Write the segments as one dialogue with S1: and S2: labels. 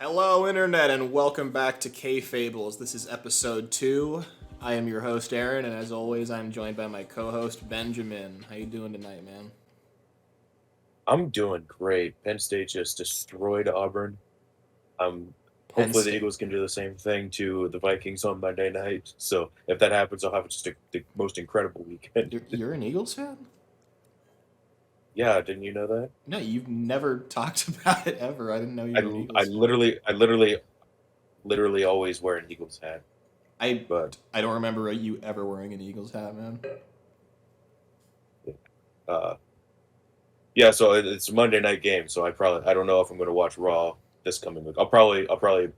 S1: Hello, Internet, and welcome back to Kayfables. This is episode 2. I am your host, Aaron, and as always, I'm joined by my co-host, Benjamin. How you doing tonight, man?
S2: I'm doing great. Penn State just destroyed Auburn.
S1: Penn
S2: Hopefully the
S1: State.
S2: Eagles can do the same thing to the Vikings on Monday night. So if that happens, I'll have just the most incredible weekend.
S1: You're an Eagles fan?
S2: Yeah, didn't you know that?
S1: No, you've never talked about it ever. I didn't know you
S2: I,
S1: were an
S2: I
S1: Eagles fan.
S2: literally always wear an Eagles hat.
S1: I
S2: But
S1: I don't remember you ever wearing an Eagles hat, man.
S2: uh, yeah, so it's a Monday night game. So I don't know if I'm going to watch Raw this coming week. I'll probably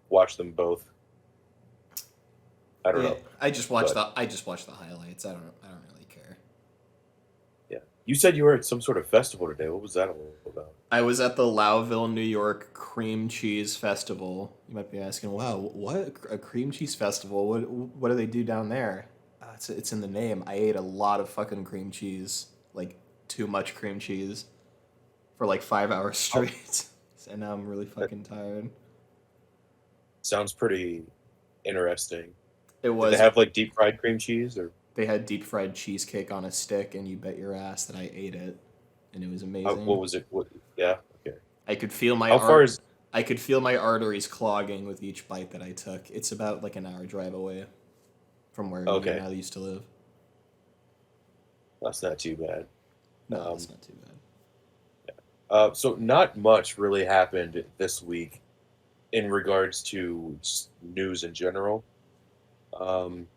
S2: watch them both. I don't
S1: Yeah,
S2: know,
S1: I
S2: but
S1: just watched the highlights. I don't really care.
S2: yeah. You said you were at some sort of festival today. What was that all about?
S1: I was at the Lowville, New York Cream Cheese Festival. You might be asking, "Wow, what a cream cheese festival? What do they do down there?" It's in the name. I ate a lot of fucking cream cheese, like too much cream cheese, for like 5 hours
S2: Oh,
S1: straight, and now I'm really
S2: that
S1: fucking tired.
S2: sounds pretty interesting.
S1: It
S2: Did they
S1: was.
S2: have like deep fried cream cheese or
S1: They had deep fried cheesecake on a stick, and you bet your ass that I ate it, and it was
S2: what
S1: amazing.
S2: was it? What? Yeah, okay.
S1: I could feel my
S2: How far
S1: art.
S2: is
S1: I could feel my arteries clogging with each bite that I took. It's about like an hour drive away from where you and
S2: okay?
S1: I used to live.
S2: That's not too bad.
S1: No,
S2: Um,
S1: that's not too bad.
S2: so not much really happened this week in regards to just news in general. Um,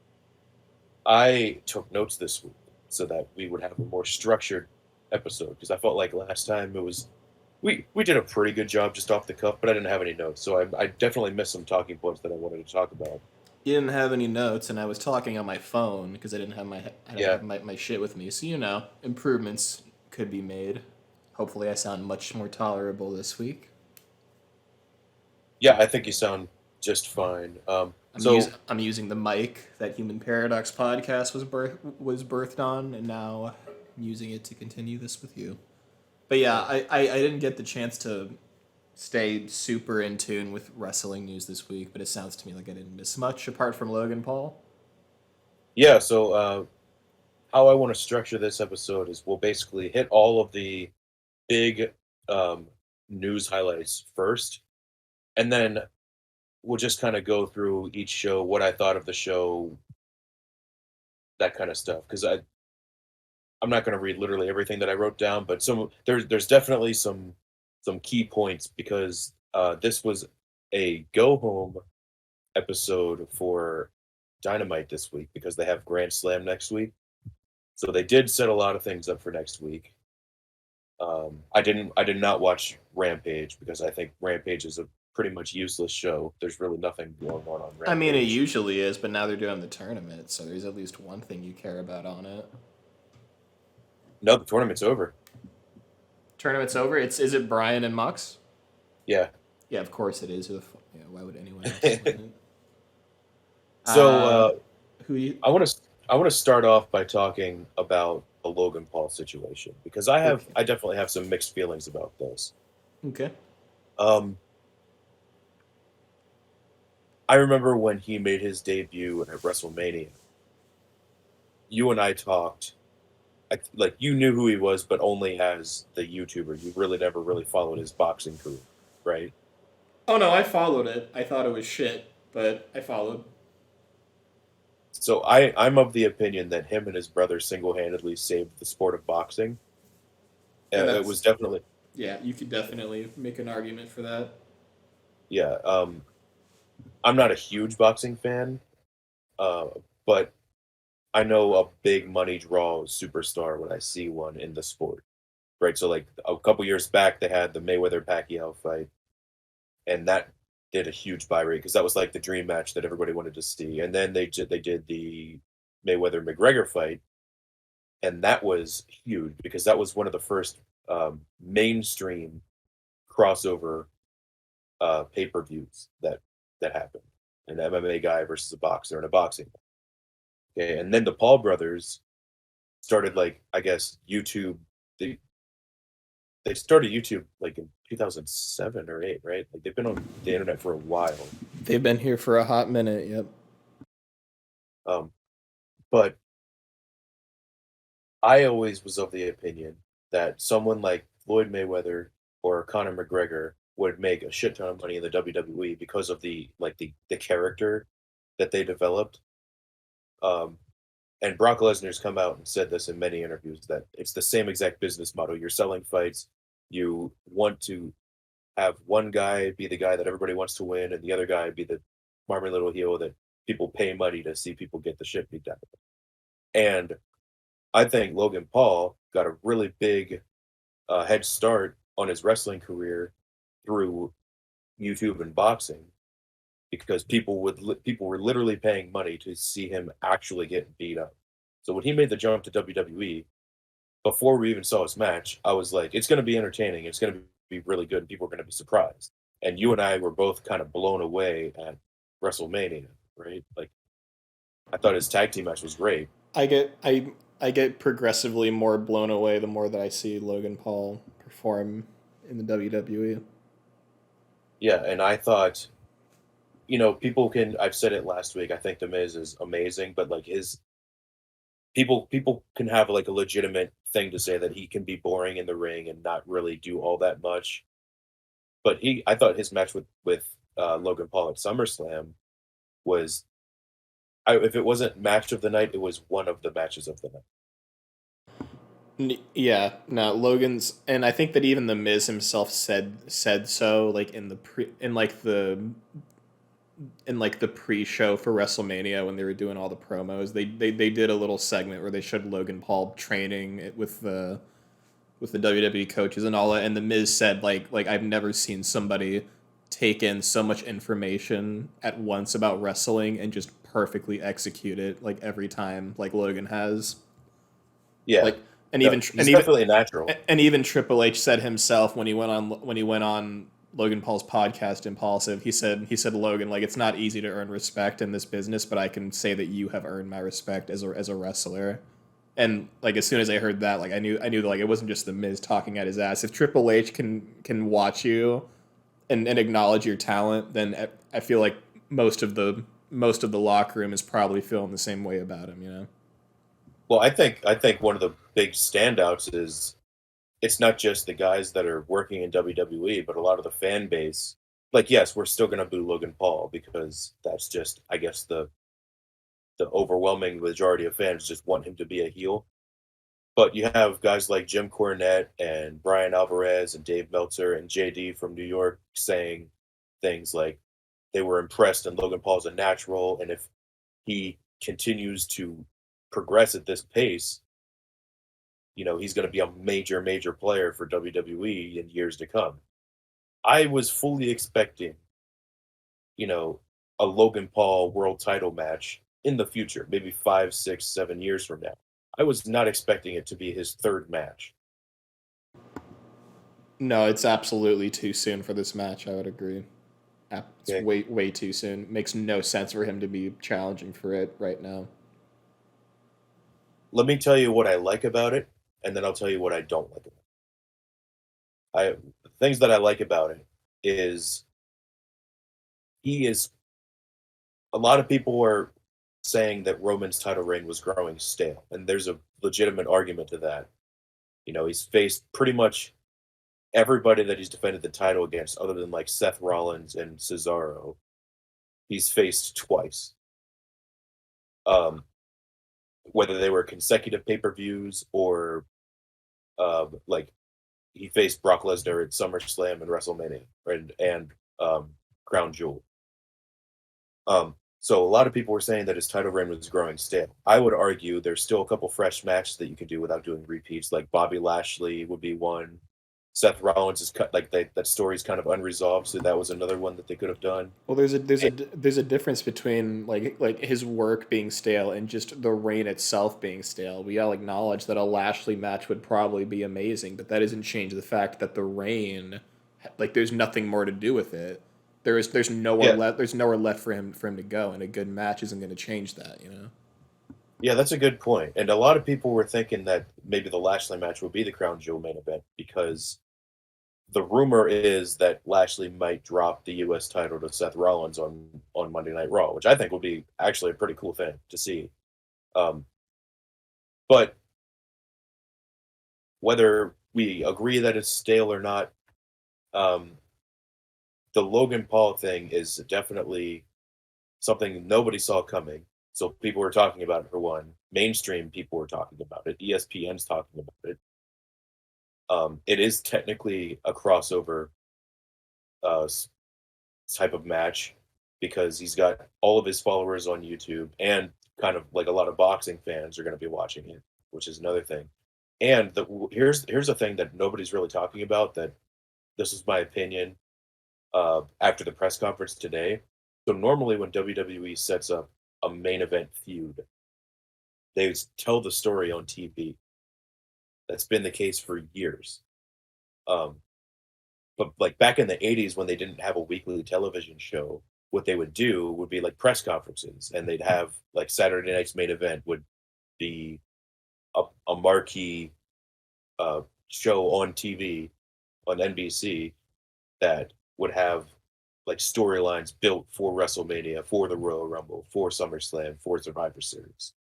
S2: I took notes this week so that we would have a more structured episode because I felt like last time it was we did a pretty good job just off the cuff, but I didn't have any notes, so I definitely missed some talking points that I wanted to talk about.
S1: You didn't have any notes, and I was talking on my phone because I didn't
S2: Yeah,
S1: have my shit with me. So improvements could be made. Hopefully, I sound much more tolerable this week.
S2: yeah, I think you sound just fine. So
S1: I'm using the mic that Human Paradox podcast was birthed on, and now I'm using it to continue this with you. But yeah,
S2: uh,
S1: I didn't get the chance to stay super in tune with wrestling news this week, but it sounds to me like I didn't miss much apart from Logan Paul.
S2: yeah, so how I want to structure this episode is we'll basically hit all of the big um, news highlights first, and then we'll just kind of go through each show, what I thought of the show, that kind of stuff. Because I'm not going to read literally everything that I wrote down, but there's definitely some key points because this was a go home episode for Dynamite this week because they have Grand Slam next week. So they did set a lot of things up for next week. I did not watch Rampage because I think Rampage is a pretty much useless show. There's really nothing going on
S1: I mean, it
S2: Rampage.
S1: usually is, but now they're doing the tournament, so there's at least one thing you care about on it.
S2: No, the tournament's over.
S1: Tournament's over. Is it Brian and Mux?
S2: Yeah.
S1: Yeah, of course it is. Yeah, why would anyone else win it?
S2: so
S1: Uh, who do you?
S2: I want to start off by talking about the Logan Paul situation because
S1: Okay.
S2: I definitely have some mixed feelings about this.
S1: Okay.
S2: Um, I remember when he made his debut at WrestleMania. You and I talked. Like you knew who he was, but only as the YouTuber. You really never really followed his boxing career, right?
S1: Oh no, I followed it. I thought it was shit, but I followed.
S2: So I'm of the opinion that him and his brother single handedly saved the sport of boxing.
S1: And
S2: It was
S1: that's
S2: definitely
S1: yeah, you could definitely make an argument for that.
S2: yeah. I'm not a huge boxing fan, uh, but I know a big money draw superstar when I see one in the sport, right? So like a couple years back, they had the Mayweather Pacquiao fight, and that did a huge buy rate because that was like the dream match that everybody wanted to see. And then they did the Mayweather McGregor fight, and that was huge because that was one of the first mainstream crossover pay per views that happened. An MMA guy versus a boxer in a boxing. Okay, and then the Paul brothers started like I guess YouTube. They they started YouTube like in 2007 or 8, right? Like they've been on the internet for a while.
S1: They've been here for a hot minute. Yep.
S2: Um, but I always was of the opinion that someone like Floyd Mayweather or Conor McGregor would make a shit ton of money in the WWE because of the character that they developed. Um, and Brock Lesnar's come out and said this in many interviews that it's the same exact business model. You're selling fights. You want to have one guy be the guy that everybody wants to win, and the other guy be the marmy little heel that people pay money to see people get the shit beat out of them. And I think Logan Paul got a really big head start on his wrestling career through YouTube and boxing because people were literally paying money to see him actually get beat up. So when he made the jump to WWE, before we even saw his match, I was like, it's going to be entertaining. It's going to be really good, and people are going to be surprised. And you and I were both kind of blown away at WrestleMania, right? Like, I thought his tag team match was great.
S1: I get I get progressively more blown away the more that I see Logan Paul perform in the WWE.
S2: Yeah, and I thought, people can. I've said it last week. I think The Miz is amazing, but like his people can have like a legitimate thing to say that he can be boring in the ring and not really do all that much. But I thought his match with Logan Paul at SummerSlam was, if it wasn't match of the night, it was one of the matches of the night.
S1: Yeah, no, Logan's, and I think that even the Miz himself said so, like in the pre in like the pre-show for WrestleMania when they were doing all the promos. They did a little segment where they showed Logan Paul training with the WWE coaches and all that, and the Miz said like I've never seen somebody take in so much information at once about wrestling and just perfectly execute it like every time like Logan has.
S2: Yeah,
S1: Like
S2: no, he's definitely a natural.
S1: and even Triple H said himself when he went on Logan Paul's podcast Impulsive, he said Logan, like, it's not easy to earn respect in this business, but I can say that you have earned my respect as a wrestler. And like as soon as I heard that, like I knew like it wasn't just the Miz talking at his ass. If Triple H can watch you and acknowledge your talent, then I feel like most of the locker room is probably feeling the same way about him. You know.
S2: Well, I think one of the big standouts is it's not just the guys that are working in WWE, but a lot of the fan base. Like, yes, we're still going to boo Logan Paul because that's just, I guess, the overwhelming majority of fans just want him to be a heel. But you have guys like Jim Cornette and Brian Alvarez and Dave Meltzer and JD from New York saying things like they were impressed and Logan Paul's a natural, and if he continues to progress at this pace, he's going to be a major, major player for WWE in years to come. I was fully expecting, you know, a Logan Paul world title match in the future, maybe 5, 6, 7 years from now. I was not expecting it to be his third match.
S1: No, it's absolutely too soon for this match. I would agree. It's
S2: Okay.
S1: way too soon. Makes no sense for him to be challenging for it right now.
S2: Let me tell you what I like about it, and then I'll tell you what I don't like about it. The things that I like about it is he is a lot of people are saying that Roman's title reign was growing stale, and there's a legitimate argument to that. He's faced pretty much everybody that he's defended the title against, other than like Seth Rollins and Cesaro. He's faced twice. Um, whether they were consecutive pay-per-views or like he faced Brock Lesnar at SummerSlam and WrestleMania and Crown Jewel. So a lot of people were saying that his title reign was growing stale. I would argue there's still a couple fresh matches that you can do without doing repeats. Like Bobby Lashley would be one. Seth Rollins is cut like that story's kind of unresolved, so that was another one that they could have done.
S1: Well,
S2: And
S1: there's a difference between like his work being stale and just the reign itself being stale. We all acknowledge that a Lashley match would probably be amazing, but that doesn't change the fact that the reign, like, there's nothing more to do with it.
S2: yeah,
S1: There's nowhere left for him to go, and a good match isn't going to change that. You know.
S2: yeah, that's a good point. And a lot of people were thinking that maybe the Lashley match would be the Crown Jewel main event because the rumor is that Lashley might drop the U.S. title to Seth Rollins on Monday Night Raw, which I think would be actually a pretty cool thing to see. Um, but whether we agree that it's stale or not, um, the Logan Paul thing is definitely something nobody saw coming. So people were talking about it for one. Mainstream people were talking about it. ESPN's talking about it. It is technically a crossover uh, s- type of match because he's got all of his followers on YouTube and kind of like a lot of boxing fans are going to be watching it, which is another thing. And here's a thing that nobody's really talking about. That this is my opinion after the press conference today. So normally when WWE sets up a main event feud, they tell the story on TV. That's been the case for years. Um, but like back in the 80s when they didn't have a weekly television show, what they would do would be like press conferences and they'd have like Saturday night's main event would be a marquee show on TV on NBC that would have like storylines built for WrestleMania, for the Royal Rumble, for SummerSlam, for Survivor Series.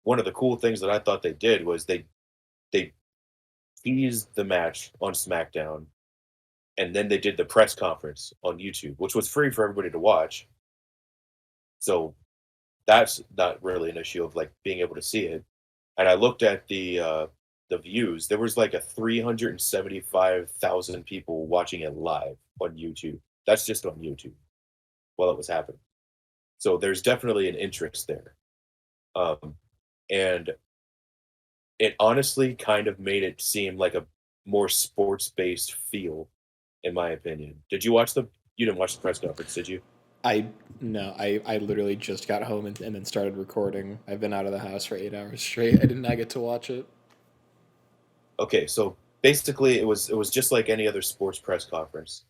S2: One of the cool things that I thought they did was they teased the match on SmackDown, and then they did the press conference on YouTube, which was free for everybody to watch. So that's not really an issue of like being able to see it. And I looked at the views. There was like a 375,000 people watching it live on YouTube. That's just on YouTube while it was happening. So there's definitely an interest there. Um, and it honestly kind of made it seem like a more sports-based feel, in my opinion. You didn't watch the press conference, did you?
S1: I no, I literally just got home and then started recording. I've been out of the house for 8 hours straight. I did not get to watch it.
S2: Okay, so basically it was just like any other sports press conference.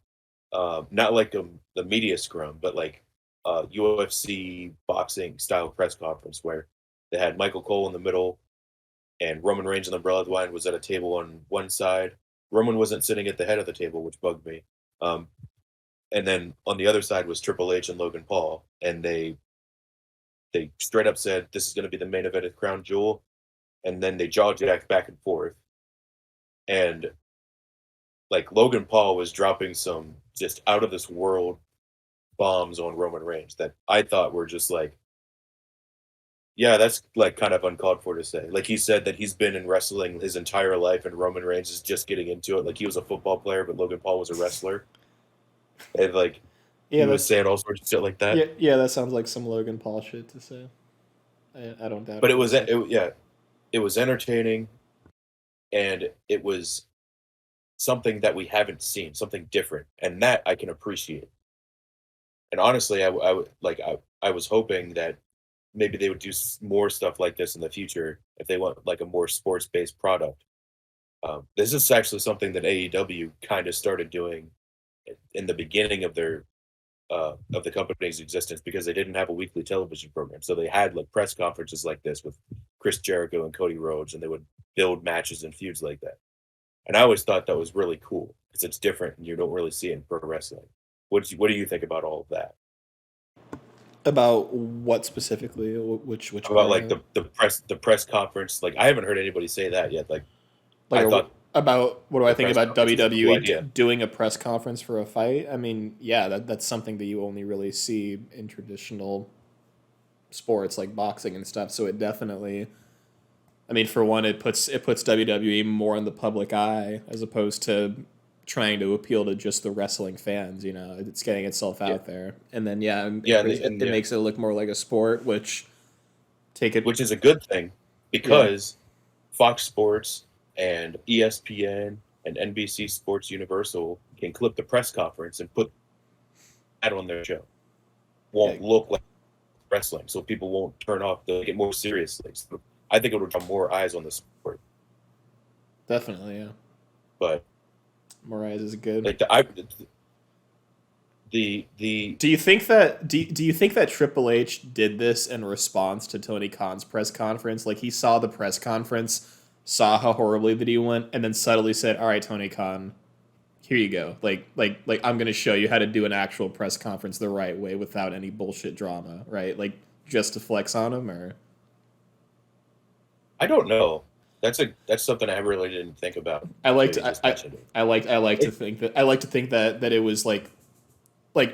S2: Not like the media scrum, but like UFC boxing style press conference where they had Michael Cole in the middle and Roman Reigns and the Bloodline was at a table on one side. Roman wasn't sitting at the head of the table, which bugged me. Um, and then on the other side was Triple H and Logan Paul, and they straight up said this is going to be the main event of Crown Jewel, and then they jaw jacked back and forth, and like Logan Paul was dropping some just out of this world bombs on Roman Reigns that I thought were just like, yeah, that's like kind of uncalled for to say. Like he said that he's been in wrestling his entire life, and Roman Reigns is just getting into it. Like he was a football player, but Logan Paul was a wrestler, and like
S1: Yeah,
S2: he was
S1: that's
S2: saying all sorts of shit like that.
S1: yeah, that sounds like some Logan Paul shit to say. I don't doubt
S2: But
S1: it for a second.
S2: yeah, it was entertaining, and it was something that we haven't seen, something different, and that I can appreciate. And honestly, I was hoping that maybe they would do more stuff like this in the future if they want like a more sports based product. This is actually something that AEW kind of started doing in the beginning of the company's existence because they didn't have a weekly television program. So they had like press conferences like this with Chris Jericho and Cody Rhodes, and they would build matches and feuds like that. And I always thought that was really cool because it's different and you don't really see it in pro wrestling. What do you think about all of that?
S1: About what specifically? Which
S2: About
S1: part
S2: like
S1: of it?
S2: the press conference? Like I haven't heard anybody say that yet. Like
S1: Like
S2: I thought
S1: about what do I
S2: the
S1: think
S2: press
S1: about
S2: conference was a cool
S1: WWE
S2: idea.
S1: doing a press conference for a fight? I mean, yeah, that's something that you only really see in traditional sports like boxing and stuff. So it definitely, I mean, for one, it puts WWE more in the public eye as opposed to trying to appeal to just the wrestling fans. You know, it's getting itself
S2: Yeah,
S1: out there, and then yeah,
S2: yeah, and
S1: it
S2: yeah,
S1: makes it look more like a sport, which take it,
S2: which is a good thing
S1: yeah.
S2: because Fox Sports and ESPN and NBC Sports Universal can clip the press conference and put that on their show.
S1: Yeah,
S2: Won't look like wrestling, so people won't turn off. They'll take it more seriously. So I think it would draw more eyes on the sport.
S1: definitely, yeah.
S2: But
S1: Moraes is good.
S2: like the
S1: Do you think that Triple H did this in response to Tony Khan's press conference? Like he saw the press conference saw how horribly that he went, and then subtly said, "All right, Tony Khan, here you go. Like I'm gonna show you how to do an actual press conference the right way without any bullshit drama, right? Like just to flex on him, or
S2: I don't know. That's something I really didn't think about
S1: I
S2: until
S1: like
S2: you
S1: to
S2: just mentioned it.
S1: I like to
S2: It
S1: think that that it was like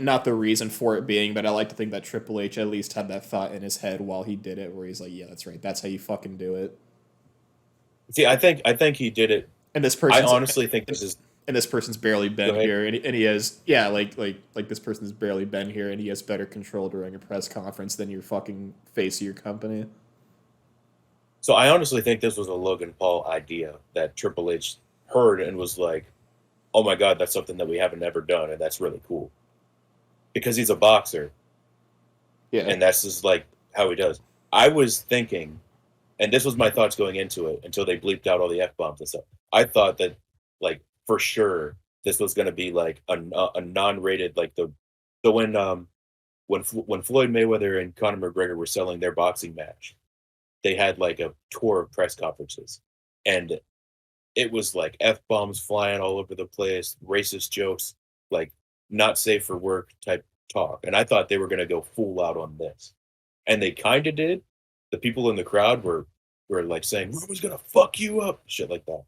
S1: not the reason for it being, but I like to think that Triple H at least had that thought in his head while he did it, where he's like, yeah, that's right, that's how you fucking do it.
S2: See, I think he did it.
S1: And this
S2: I
S1: person's
S2: honestly think
S1: and,
S2: this is.
S1: and this person's barely
S2: Go
S1: been
S2: ahead.
S1: here, and he has yeah, like this person's barely been here, and he has better control during a press conference than your fucking face of your company.
S2: So I honestly think this was a Logan Paul idea that Triple H heard and was like, "Oh my God, that's something that we haven't ever done, and that's really cool." Because he's a boxer,
S1: Yeah,
S2: and that's just like how he does. I was thinking, and this was my thoughts going into it until they bleeped out all the f bombs and stuff. I thought that, like, for sure, this was going to be like a non-rated, like the so when Floyd Mayweather and Conor McGregor were selling their boxing match, they had like a tour of press conferences, and it was like f bombs flying all over the place, racist jokes, like not safe for work type talk, and I thought they were going to go full out on this, and they kind of did. The people in the crowd were like saying, "Mama's gonna fuck you up," shit like that.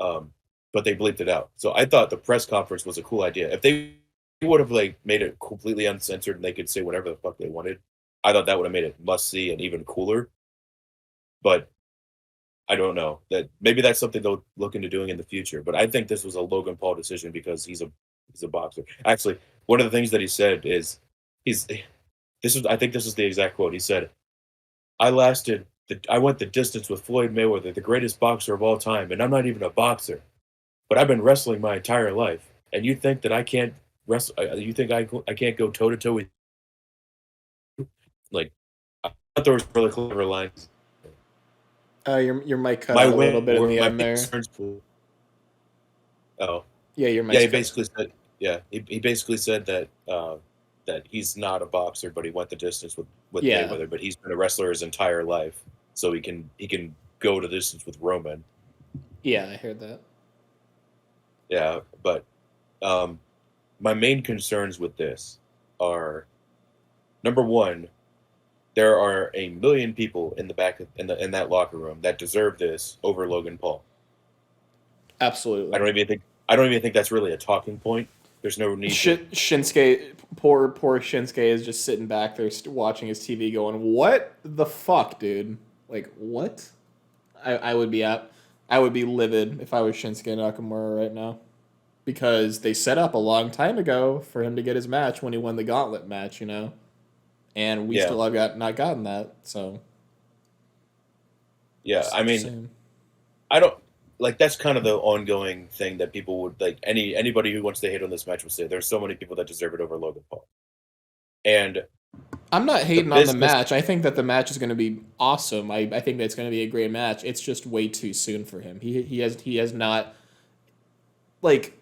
S2: Um, but they bleeped it out. So I thought the press conference was a cool idea. If they would have like made it completely uncensored and they could say whatever the fuck they wanted, I thought that would have made it must see and even cooler. But I don't know that maybe that's something they'll look into doing in the future. But I think this was a Logan Paul decision because he's a boxer. Actually, one of the things that he said is he's this is I think this is the exact quote. He said, I went the distance with Floyd Mayweather, the greatest boxer of all time, and I'm not even a boxer, but I've been wrestling my entire life. And you think that I can't wrestle? You think I can't go toe to toe with, like, I thought there was really clever lines.
S1: your mic cut out a little bit in the
S2: My
S1: end
S2: main
S1: there.
S2: concerns. Oh,
S1: Yeah, your
S2: yeah.
S1: mic's
S2: He
S1: cut.
S2: basically said, yeah, he basically said that that he's not a boxer, but he went the distance with
S1: Yeah,
S2: Mayweather, but he's been a wrestler his entire life, so he can go to the distance with Roman.
S1: yeah, I heard that.
S2: Yeah, but um, my main concerns with this are number one, there are a million people in the back in that locker room that deserve this over Logan Paul. I
S1: Absolutely.
S2: don't even think I don't even think that's really a talking point. There's no need to.
S1: Shinsuke, poor Shinsuke is just sitting back there watching his TV, going, "What the fuck, dude? Like what?" I would be at, I would be livid if I was Shinsuke Nakamura right now, because they set up a long time ago for him to get his match when he won the Gauntlet match, and we
S2: Yeah,
S1: still have not gotten that. So
S2: yeah. I
S1: just
S2: mean,
S1: saying.
S2: I don't like that's kind of the ongoing thing that people would like. Anybody who wants to hate on this match would say there's so many people that deserve it over Logan Paul, and
S1: I'm not
S2: the
S1: hating on the
S2: business.
S1: match. I think that the match is going to be awesome. I think that it's going to be a great match. It's just way too soon for him. He has not like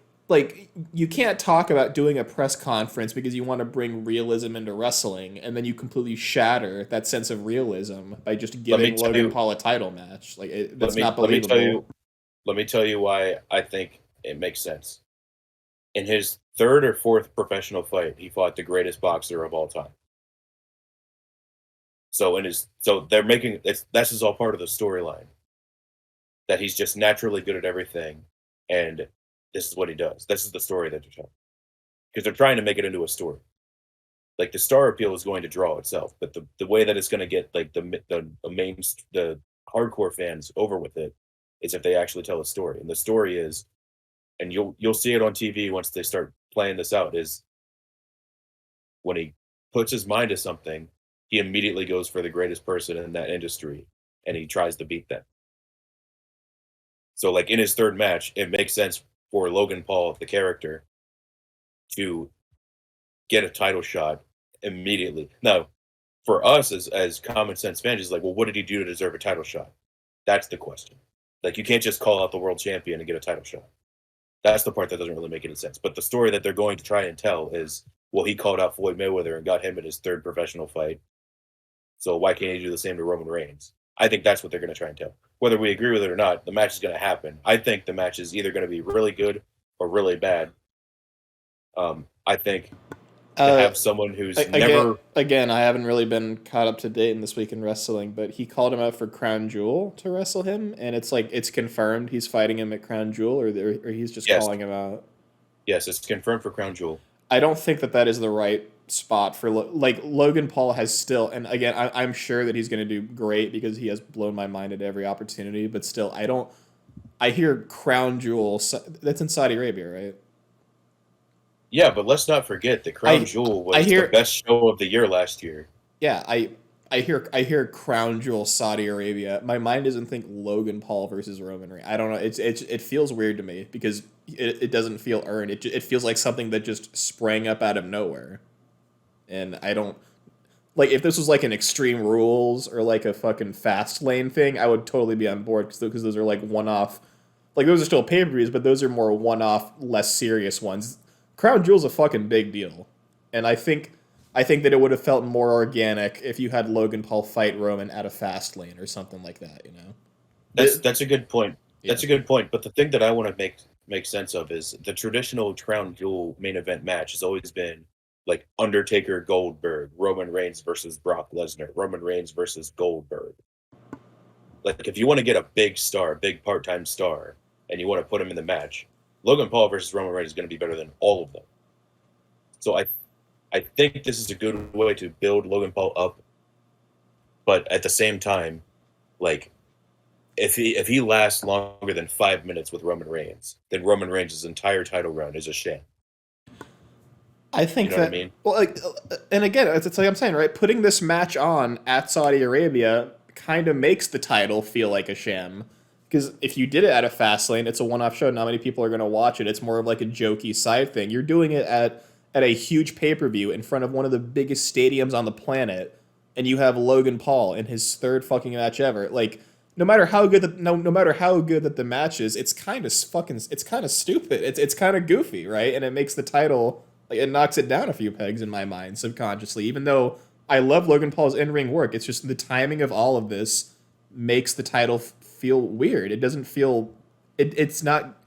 S1: you can't talk about doing a press conference because you want to bring realism into wrestling, and then you completely shatter that sense of realism by just
S2: Let me
S1: giving
S2: tell
S1: Logan
S2: you.
S1: Paul a title match. Like
S2: Let
S1: that's not
S2: let me tell
S1: believable.
S2: you. Let me tell you why I think it makes sense. In his third or fourth professional fight, he fought the greatest boxer of all time. So they're making this is all part of the storyline that he's just naturally good at everything, and this is what he does. This is the story that they're telling because they're trying to make it into a story. Like the star appeal is going to draw itself, but the way that it's going to get like the hardcore fans over with it is if they actually tell a story, and the story is, and you'll see it on TV once they start playing this out, is when he puts his mind to something, he immediately goes for the greatest person in that industry and he tries to beat them. So, like in his third match, it makes sense for Logan Paul, the character, to get a title shot immediately. Now, for us as common sense fans, it's like, well, what did he do to deserve a title shot? That's the question. Like, you can't just call out the world champion and get a title shot. That's the part that doesn't really make any sense. But the story that they're going to try and tell is, well, he called out Floyd Mayweather and got him in his third professional fight. So why can't he do the same to Roman Reigns? I think that's what they're going to try and tell. Whether we agree with it or not, the match is going to happen. I think the match is either going to be really good or really bad. I think to
S1: Uh,
S2: have someone who's
S1: again,
S2: never,
S1: again, I haven't really been caught up to date in This Week in Wrestling, but he called him out for Crown Jewel to wrestle him, and it's like it's confirmed he's fighting him at Crown Jewel, or he's just
S2: yes,
S1: calling him out.
S2: yes, it's confirmed for Crown Jewel.
S1: I don't think that that is the right spot for like Logan Paul has still, and again, I'm sure that he's going to do great because he has blown my mind at every opportunity. But still, I don't. I hear Crown Jewel. That's in Saudi Arabia, right?
S2: Yeah, but let's not forget that Crown
S1: I
S2: Jewel
S1: I
S2: was the
S1: hear
S2: best show of the year last year.
S1: yeah I hear Crown Jewel Saudi Arabia. My mind doesn't think Logan Paul versus Roman Reigns. I don't know. It feels weird to me because it doesn't feel earned. It feels like something that just sprang up out of nowhere, and I don't. Like if this was like an Extreme Rules or like a fucking Fast Lane thing, I would totally be on board because those are like one off. Like those are still pay per views, but those are more one off, less serious ones. Crown Jewel's a fucking big deal, and I think that it would have felt more organic if you had Logan Paul fight Roman at a Fast Lane or something like that. You know.
S2: That's a good point.
S1: Yeah.
S2: That's a good point. But the thing that I want to make sense of is the traditional Crown Jewel main event match has always been like Undertaker Goldberg, Roman Reigns versus Brock Lesnar, Roman Reigns versus Goldberg. Like if you want to get a big star, big part-time star, and you want to put him in the match, Logan Paul versus Roman Reigns is going to be better than all of them. So I think this is a good way to build Logan Paul up, but at the same time, like if he lasts longer than 5 minutes with Roman Reigns, then Roman Reigns' entire title run is a sham.
S1: I
S2: You
S1: think
S2: know what I
S1: that
S2: mean?
S1: well, like, and again, it's like I'm saying, right? Putting this match on at Saudi Arabia kind of makes the title feel like a sham. Because if you did it at a fast lane, it's a one-off show. Not many people are going to watch it. It's more of like a jokey side thing. You're doing it at a huge pay-per-view in front of one of the biggest stadiums on the planet, and you have Logan Paul in his third fucking match ever. Like, no matter how good that the match is, it's kind of stupid. It's kind of goofy, right? And it makes the title like it knocks it down a few pegs in my mind subconsciously. Even though I love Logan Paul's in-ring work, it's just the timing of all of this makes the title feel weird. It doesn't feel it's not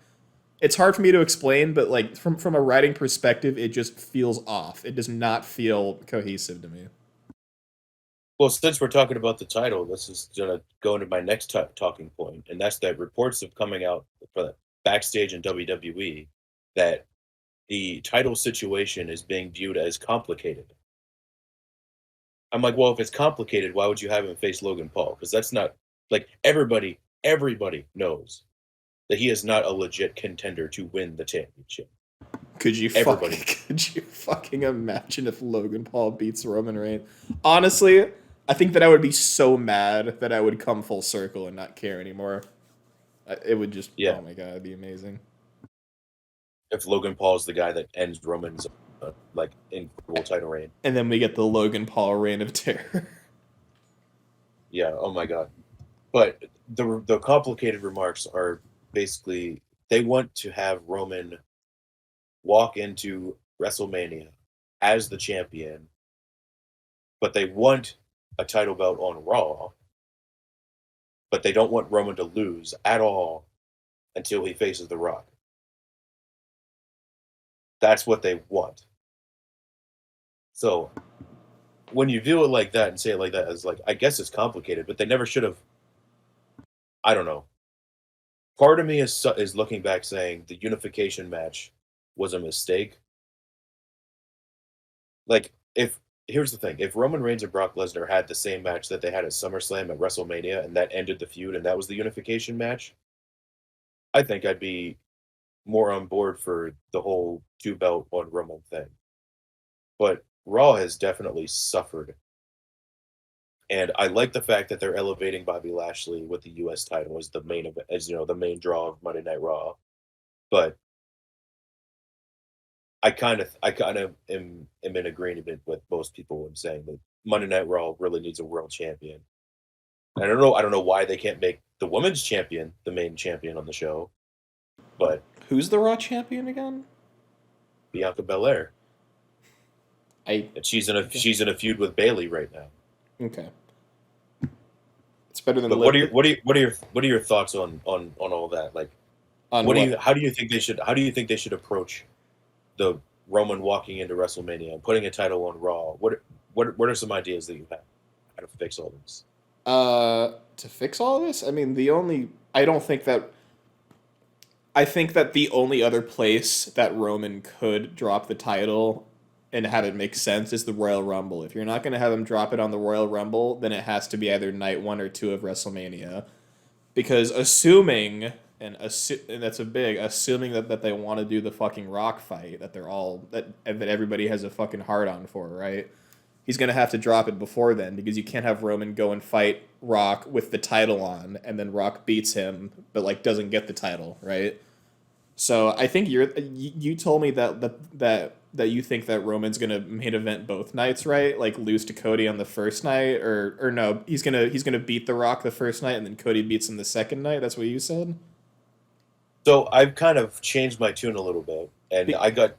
S1: it's hard for me to explain, but like from a writing perspective, it just feels off. It does not feel cohesive to me.
S2: Well, since we're talking about the title, this is gonna go into my next talking point, and that's that reports of coming out for the backstage in WWE that the title situation is being viewed as complicated. I'm like, well, if it's complicated, why would you have him face Logan Paul? Because that's not like everybody knows that he is not a legit contender to win the championship.
S1: Could you fucking
S2: Everybody.
S1: could you fucking imagine if Logan Paul beats Roman Reigns? Honestly, I think that I would be so mad that I would come full circle and not care anymore. It would just
S2: Yeah.
S1: oh my god, it'd be amazing.
S2: If Logan Paul is the guy that ends Roman's like incredible title reign.
S1: And then we get the Logan Paul reign of terror.
S2: Yeah. Oh my God. But the complicated remarks are basically they want to have Roman walk into WrestleMania as the champion, but they want a title belt on Raw, but they don't want Roman to lose at all until he faces The Rock. That's what they want. So when you view it like that and say it like that, it's like I guess it's complicated, but they never should have. I don't know. Part of me is looking back saying the unification match was a mistake. Like if here's the thing, if Roman Reigns and Brock Lesnar had the same match that they had at SummerSlam at WrestleMania and that ended the feud and that was the unification match, I think I'd be more on board for the whole two belt on Roman thing. But Raw has definitely suffered. And I like the fact that they're elevating Bobby Lashley with the US title as the main event, as the main draw of Monday Night Raw. But I kind of am in agreement with most people in saying that Monday Night Raw really needs a world champion. And I don't know why they can't make the women's champion the main champion on the show, but
S1: Who's the Raw champion again?
S2: Bianca Belair.
S1: I
S2: And she's in a
S1: okay.
S2: she's in a feud with Bailey right now.
S1: Okay. better than
S2: But what are your thoughts on all that? Like,
S1: on what?
S2: how do you think they should approach the Roman walking into WrestleMania and putting a title on Raw? What are some ideas that you have how to fix all this?
S1: To fix all this, I mean, I think that the only other place that Roman could drop the title and have it make sense is the Royal Rumble. If you're not going to have him drop it on the Royal Rumble, then it has to be either night 1 or 2 of WrestleMania. Because and that's a big assuming that they want to do the fucking Rock fight that everybody has a fucking hard on for, right? He's gonna have to drop it before then because you can't have Roman go and fight Rock with the title on and then Rock beats him but like doesn't get the title, right? So I think you told me that you think that Roman's gonna main event both nights, right? Like lose to Cody on the first night, or no, he's gonna beat The Rock the first night and then Cody beats him the second night. That's what you said.
S2: So I've kind of changed my tune a little bit, and
S1: Be-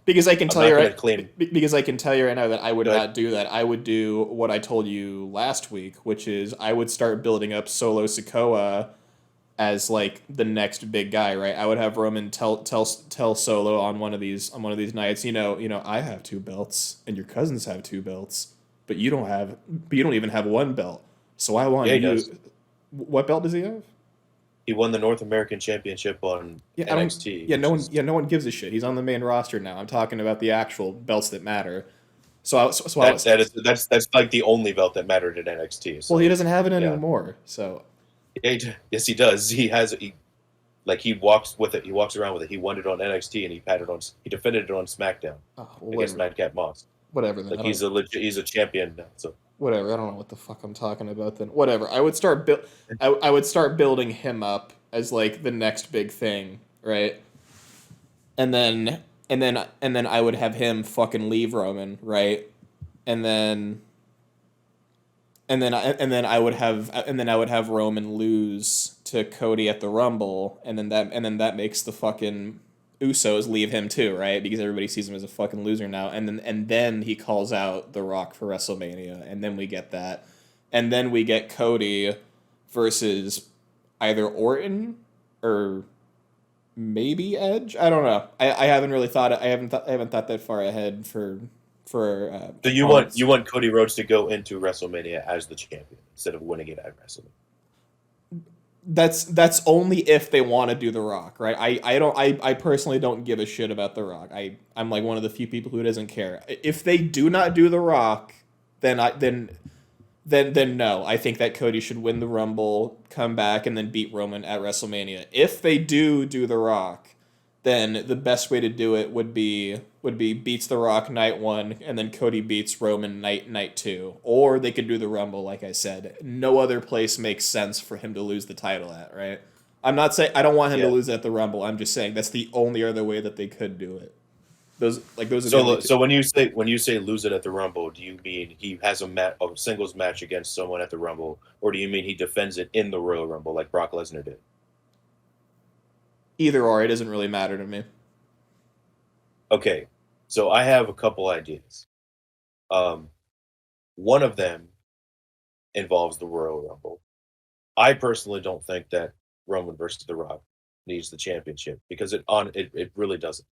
S1: because I can
S2: I'm
S1: tell you
S2: not going
S1: right
S2: to claim.
S1: because I can tell you right now that I would
S2: Go ahead.
S1: not do that. I would do what I told you last week, which is I would start building up Solo Sikoa as like the next big guy, right? I would have Roman tell Solo on one of these nights, I have 2 belts and your cousins have 2 belts, but you don't even have 1 belt. So I want
S2: Yeah, he does.
S1: you. What belt does he have?
S2: He won the North American Championship on
S1: Yeah, I don't.
S2: NXT,
S1: Yeah,
S2: which is
S1: no one gives a shit. He's on the main roster now. I'm talking about the actual belts that matter. I
S2: that
S1: was.
S2: that is that's like the only belt that mattered at NXT.
S1: Well, he
S2: So
S1: doesn't have it
S2: yeah,
S1: anymore. So
S2: yes, he does. He walks with it. He walks around with it. He won it on NXT, and he defended it on SmackDown against
S1: whatever,
S2: Madcap Moss.
S1: whatever. Then
S2: Like
S1: I don't.
S2: he's a champion now. So
S1: Whatever. I don't know what the fuck I'm talking about. Then whatever. I would start building him up as like the next big thing, right? And then I would have him fucking leave Roman, right? And then and then I would have Roman lose to Cody at the Rumble, and then that makes the fucking Usos leave him too, right? Because everybody sees him as a fucking loser now, and then he calls out The Rock for WrestleMania, and then we get that, and then we get Cody versus either Orton or maybe Edge. I don't know. I haven't really thought. I haven't thought that far ahead for
S2: so
S1: opponents.
S2: you want Cody Rhodes to go into WrestleMania as the champion instead of winning it at WrestleMania.
S1: That's only if they want to do The Rock, right? I personally don't give a shit about The Rock. I'm like one of the few people who doesn't care. If they do not do The Rock, then then no. I think that Cody should win the Rumble, come back, and then beat Roman at WrestleMania. If they do The Rock, then the best way to do it would be beats The Rock night 1 and then Cody beats Roman night 2. Or they could do the Rumble, like I said. No other place makes sense for him to lose the title at, right? I'm not saying I don't want him to
S2: Yeah.
S1: lose at the Rumble. I'm just saying that's the only other way that they could do it. Those are the only two.
S2: So when you say lose it at the Rumble, do you mean he has a singles match against someone at the Rumble, or do you mean he defends it in the Royal Rumble like Brock Lesnar did?
S1: Either or, it doesn't really matter to me.
S2: Okay, so I have a couple ideas. Um, One of them involves the Royal Rumble. I personally don't think that Roman versus The Rock needs the championship because it really doesn't.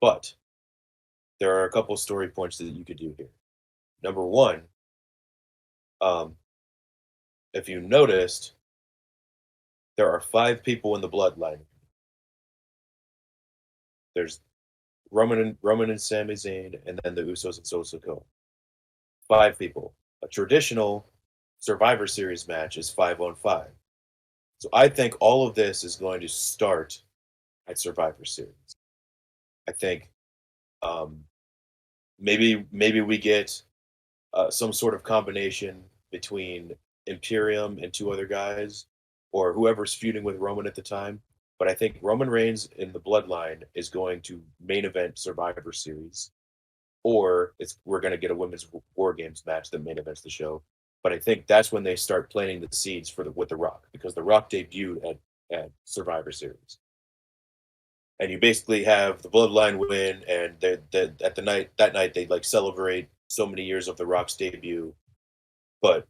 S2: But there are a couple story points that you could do here. Number one, um, if you noticed, there are 5 people in the bloodline. There's Roman and Sami Zayn, and then the Usos and Solo Sikoa. 5 people. A traditional Survivor Series match is 5-on-5. So I think all of this is going to start at Survivor Series. I think um, maybe we get some sort of combination between Imperium and 2 other guys, or whoever's feuding with Roman at the time. But I think Roman Reigns in the Bloodline is going to main event Survivor Series, or we're going to get a women's War Games match that main events the show. But I think that's when they start planting the seeds for with the Rock, because the Rock debuted at Survivor Series, and you basically have the Bloodline win, and they at that night they like celebrate so many years of the Rock's debut, but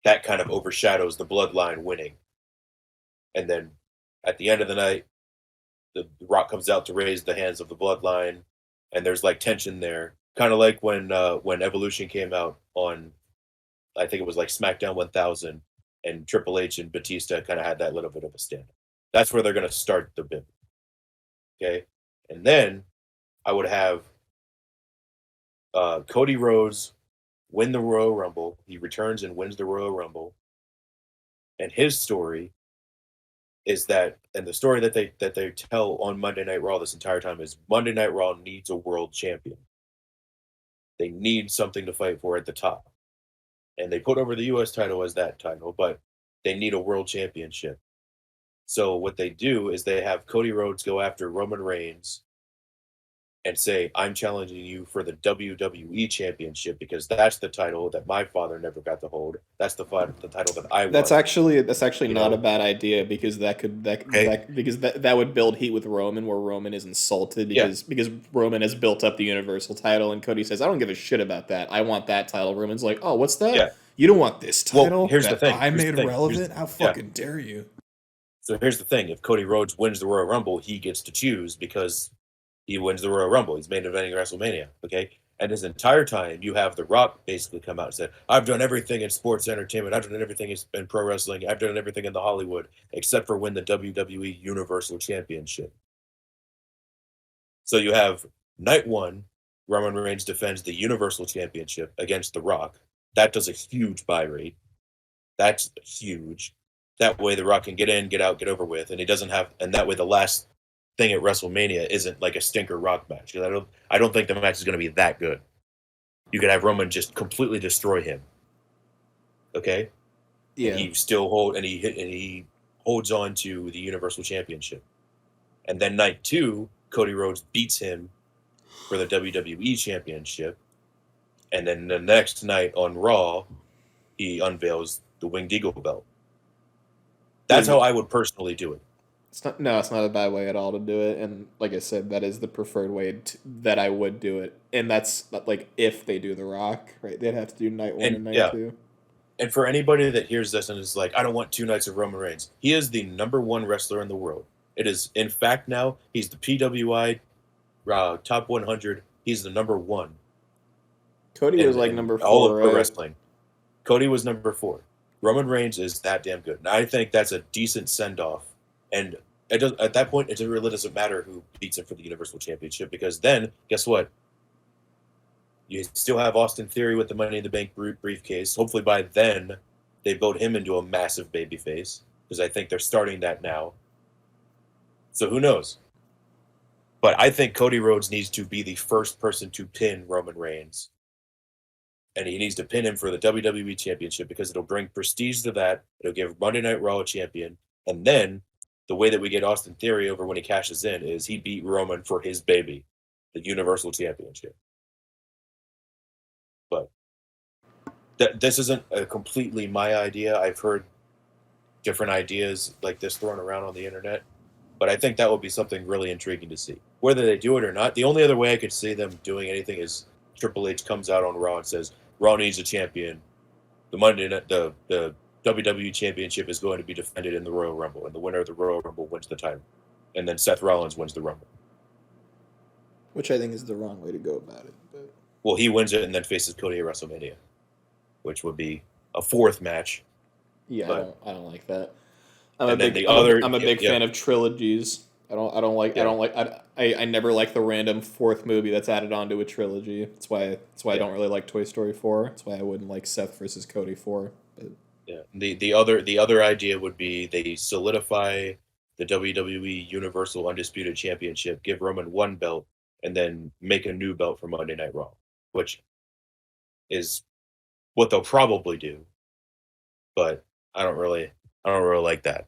S2: that kind of overshadows the bloodline winning. And then at the end of the night, the Rock comes out to raise the hands of the bloodline, and there's like tension there, kind of like when Evolution came out on, I think it was like SmackDown 1000, and Triple H and Batista kind of had that little bit of a stand. That's where they're going to start the bit. Okay, and then I would have Cody Rhodes win the Royal Rumble. He returns and wins the Royal Rumble, and his story is that, and the story that they tell on Monday Night Raw this entire time is Monday Night Raw needs a world champion. They need something to fight for at the top, and they put over the U.S. title as that title, but they need a world championship. So what they do is they have Cody Rhodes go after Roman Reigns and say, I'm challenging you for the WWE Championship because that's the title that my father never got to hold. That's the title that I
S1: That's
S2: won.
S1: actually
S2: You
S1: not a
S2: know?
S1: bad idea because
S2: Okay.
S1: that would build heat with Roman, where Roman is insulted
S2: Yeah.
S1: because Roman has built up the Universal title, and Cody says, "I don't give a shit about that. I want that title." Roman's like, "Oh, what's that?
S2: Yeah.
S1: You don't want this
S2: Well,
S1: title
S2: here's the
S1: that
S2: thing.
S1: I
S2: Here's the
S1: made
S2: thing.
S1: relevant? How
S2: Yeah.
S1: fucking dare you?"
S2: So here's the thing. If Cody Rhodes wins the Royal Rumble, he gets to choose because he wins the Royal Rumble. He's main eventing WrestleMania. Okay. And this entire time, you have The Rock basically come out and said, I've done everything in sports entertainment. I've done everything in pro wrestling. I've done everything in the Hollywood, except for win the WWE Universal Championship. So you have night one, Roman Reigns defends the Universal Championship against The Rock. That does a huge buy rate. That's huge. That way, The Rock can get in, get out, get over with, and he doesn't have. And that way, the last thing at WrestleMania isn't like a stinker Rock match. 'Cause I don't think the match is going to be that good. You could have Roman just completely destroy him. Okay, and
S1: Yeah,
S2: he still he holds on to the Universal Championship. And then night two, Cody Rhodes beats him for the WWE Championship. And then the next night on Raw, he unveils the Winged Eagle belt. That's
S1: yeah.
S2: how I would personally do it.
S1: It's not no, it's not a bad way at all to do it, and like I said, that is the preferred way that I would do it, and that's like if they do The Rock, right? They'd have to do night one
S2: And
S1: and night
S2: yeah,
S1: two.
S2: and for anybody that hears this and is like, I don't want 2 nights of Roman Reigns, he is the number one wrestler in the world. It is, in fact, now he's the PWI top 100. He's the number one
S1: Cody was like
S2: in
S1: number
S2: all
S1: four,
S2: of pro
S1: right?
S2: wrestling. Cody was number four. Roman Reigns is that damn good. And I think that's a decent send off. And it does, at that point, it really doesn't matter who beats him for the Universal Championship because then, guess what? You still have Austin Theory with the Money in the Bank briefcase. Hopefully by then, they build him into a massive babyface because I think they're starting that now. So who knows? But I think Cody Rhodes needs to be the first person to pin Roman Reigns, and he needs to pin him for the WWE Championship because it'll bring prestige to that. It'll give Monday Night Raw a champion, and then the way that we get Austin Theory over when he cashes in is he beat Roman for his baby, the Universal Championship. But this isn't a completely my idea. I've heard different ideas like this thrown around on the internet, but I think that would be something really intriguing to see. Whether they do it or not, the only other way I could see them doing anything is Triple H comes out on Raw and says Raw needs a champion. The Monday night, the WWE Championship is going to be defended in the Royal Rumble, and the winner of the Royal Rumble wins the title, and then Seth Rollins wins the Rumble.
S1: Which I think is the wrong way to go about it. But
S2: Well, he wins it and then faces Cody at WrestleMania, which would be a fourth match.
S1: yeah,
S2: But
S1: I don't like that.
S2: and then the other,
S1: I'm a big
S2: yeah,
S1: fan of trilogies. I
S2: yeah,
S1: don't like I never like the random fourth movie that's added onto a trilogy. That's why I
S2: yeah.
S1: don't really like Toy Story 4. That's why I wouldn't like Seth versus Cody 4. But
S2: Yeah. The other idea would be they solidify the WWE Universal Undisputed Championship, give Roman one belt, and then make a new belt for Monday Night Raw, which is what they'll probably do. But I don't really like that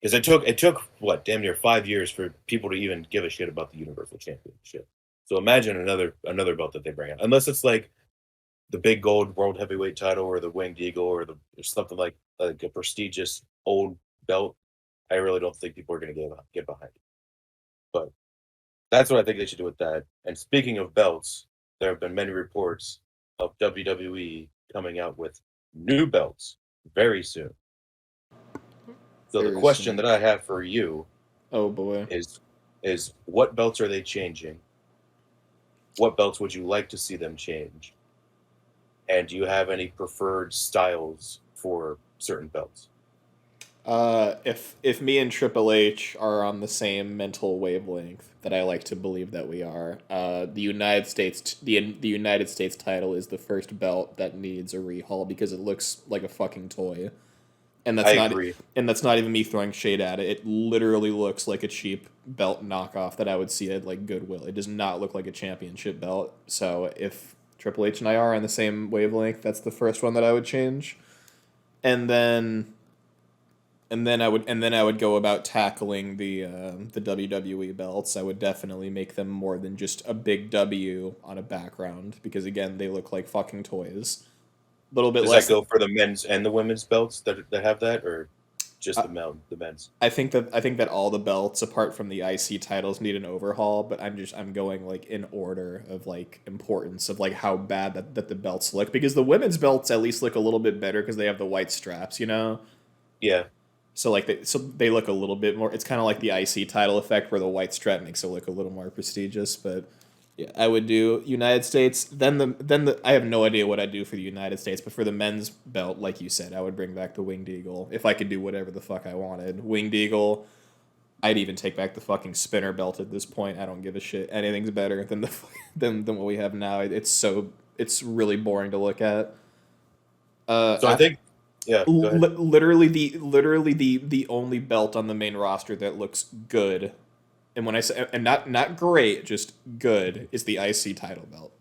S2: because it took what damn near 5 years for people to even give a shit about the Universal Championship. So imagine another belt that they bring out, unless it's like the big gold world heavyweight title or the winged eagle or something like a prestigious old belt. I really don't think people are going to get behind it. But that's what I think they should do with that. And speaking of belts, there have been many reports of WWE coming out with new belts very soon. So the
S1: Very
S2: question
S1: soon.
S2: that I have for you
S1: Oh boy.
S2: is what belts are they changing? What belts would you like to see them change? And do you have any preferred styles for certain belts?
S1: If me and Triple H are on the same mental wavelength that I like to believe that we are, the United States title is the first belt that needs a rehaul because it looks like a fucking toy, and
S2: I
S1: that's not
S2: agree.
S1: and that's not even me throwing shade at it. It literally looks like a cheap belt knockoff that I would see at like Goodwill. It does not look like a championship belt. So if Triple H and I are on the same wavelength, that's the first one that I would change, and then I would go about tackling the WWE belts. I would definitely make them more than just a big W on a background because again they look like fucking toys. A little bit
S2: Does that
S1: less.
S2: go for the men's and the women's belts that have that, or just
S1: I,
S2: the men's?
S1: I think that all the belts apart from the IC titles need an overhaul, but I'm going like in order of like importance of like how bad that the belts look because the women's belts at least look a little bit better because they have the white straps, you know.
S2: Yeah.
S1: So like they look a little bit more. It's kind of like the IC title effect where the white strap makes it look a little more prestigious. But yeah, I would do United States. Then the I have no idea what I'd do for the United States, but for the men's belt, like you said, I would bring back the Winged Eagle if I could do whatever the fuck I wanted. Winged Eagle. I'd even take back the fucking spinner belt at this point. I don't give a shit. Anything's better than the than what we have now. It's really boring to look at.
S2: So I think, yeah. Go ahead.
S1: Literally the only belt on the main roster that looks good, and when I say and not great, just good, is the IC title belt.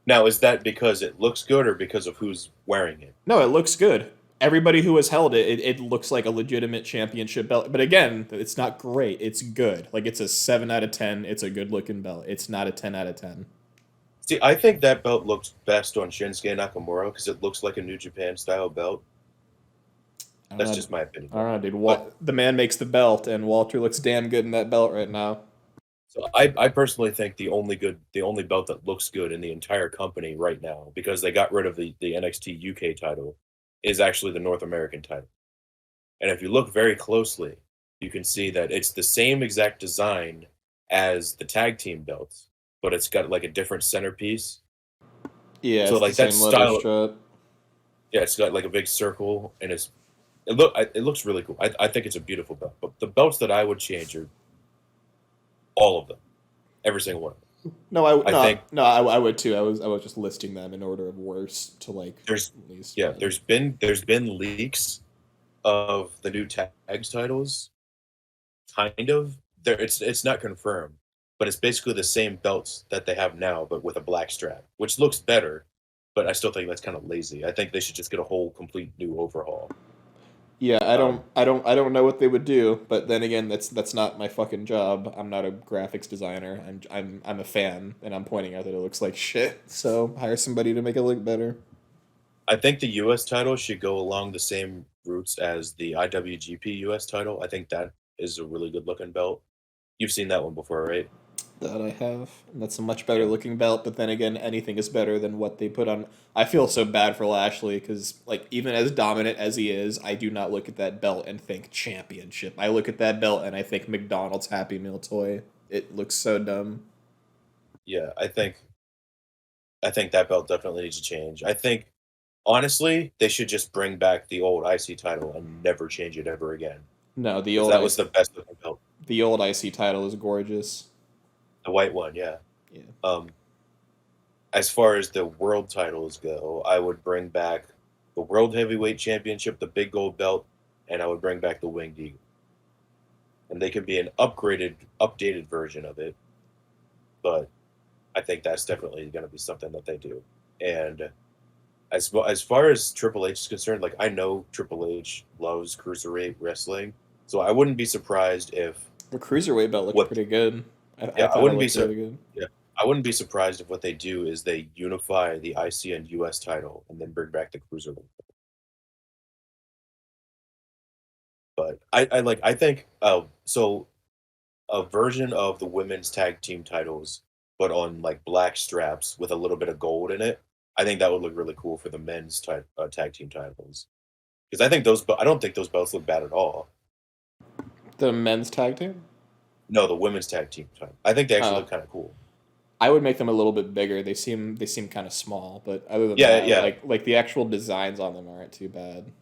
S2: Now, is that because it looks good or because of who's wearing it?
S1: No, it looks good. Everybody who has held it looks like a legitimate championship belt. But again, it's not great. It's good. Like it's a 7 out of 10. It's a good looking belt. It's not a 10 out of 10.
S2: See, I think that belt looks best on Shinsuke Nakamura because it looks like a New Japan style belt.
S1: I don't
S2: That's
S1: know.
S2: just my opinion,
S1: I don't know, dude.
S2: But
S1: The man makes the belt, and Walter looks damn good in that belt right now.
S2: so I personally think the only belt that looks good in the entire company right now, because they got rid of the NXT UK title, is actually the North American title. And if you look very closely, you can see that it's the same exact design as the tag team belts, but it's got like a different centerpiece.
S1: Yeah,
S2: So
S1: it's the
S2: like that
S1: same leather
S2: style,
S1: strap.
S2: yeah, it's got like a big circle, and it looks really cool. I think it's a beautiful belt. But the belts that I would change are all of them, every single one of them. I think
S1: I would too. I was just listing them in order of worst to like
S2: there's
S1: least
S2: yeah,
S1: bad.
S2: there's been leaks of the new tags titles, kind of. There, it's not confirmed, but it's basically the same belts that they have now, but with a black strap, which looks better. But I still think that's kind of lazy. I think they should just get a whole complete new overhaul.
S1: Yeah,
S2: Um,
S1: I don't know what they would do, but then again, that's not my fucking job. I'm not a graphics designer. I'm a fan, and I'm pointing out that it looks like shit. So hire somebody to make it look better.
S2: I think the U.S. title should go along the same routes as the IWGP U.S. title. I think that is a really good looking belt. You've seen that one before, right?
S1: That I have. And that's a much better
S2: Yeah.
S1: looking belt, but then again, anything is better than what they put on. I feel so bad for Lashley because, like, even as dominant as he is, I do not look at that belt and think championship. I look at that belt and I think McDonald's Happy Meal toy. It looks so dumb.
S2: Yeah, I think that belt definitely needs to change. I think honestly, they should just bring back the old IC title and never change it ever again
S1: No,
S2: because that was the best looking belt.
S1: The old IC title is gorgeous.
S2: The white one, yeah.
S1: Yeah.
S2: Um, as far as the world titles go, I would bring back the World Heavyweight Championship, the big gold belt, and I would bring back the Winged Eagle. And they could be an updated version of it, but I think that's definitely going to be something that they do. And as far as Triple H is concerned, like I know Triple H loves cruiserweight wrestling, so I wouldn't be surprised if
S1: The cruiserweight belt looked
S2: what
S1: pretty good. I
S2: yeah, I
S1: thought it
S2: wouldn't be
S1: looked
S2: so
S1: really good.
S2: yeah, I wouldn't be surprised if what they do is they unify the IC and US title and then bring back the cruiserweight. But I think so a version of the women's tag team titles, but on like black straps with a little bit of gold in it. I think that would look really cool for the men's tag team titles because I think I don't think those belts look bad at all.
S1: The men's tag team?
S2: No, the women's tag team title. I think they actually
S1: Oh,
S2: look kind of cool.
S1: I would make them a little bit bigger. They seem kind of small, but other than
S2: Yeah,
S1: that,
S2: yeah,
S1: like the actual designs on them aren't too bad.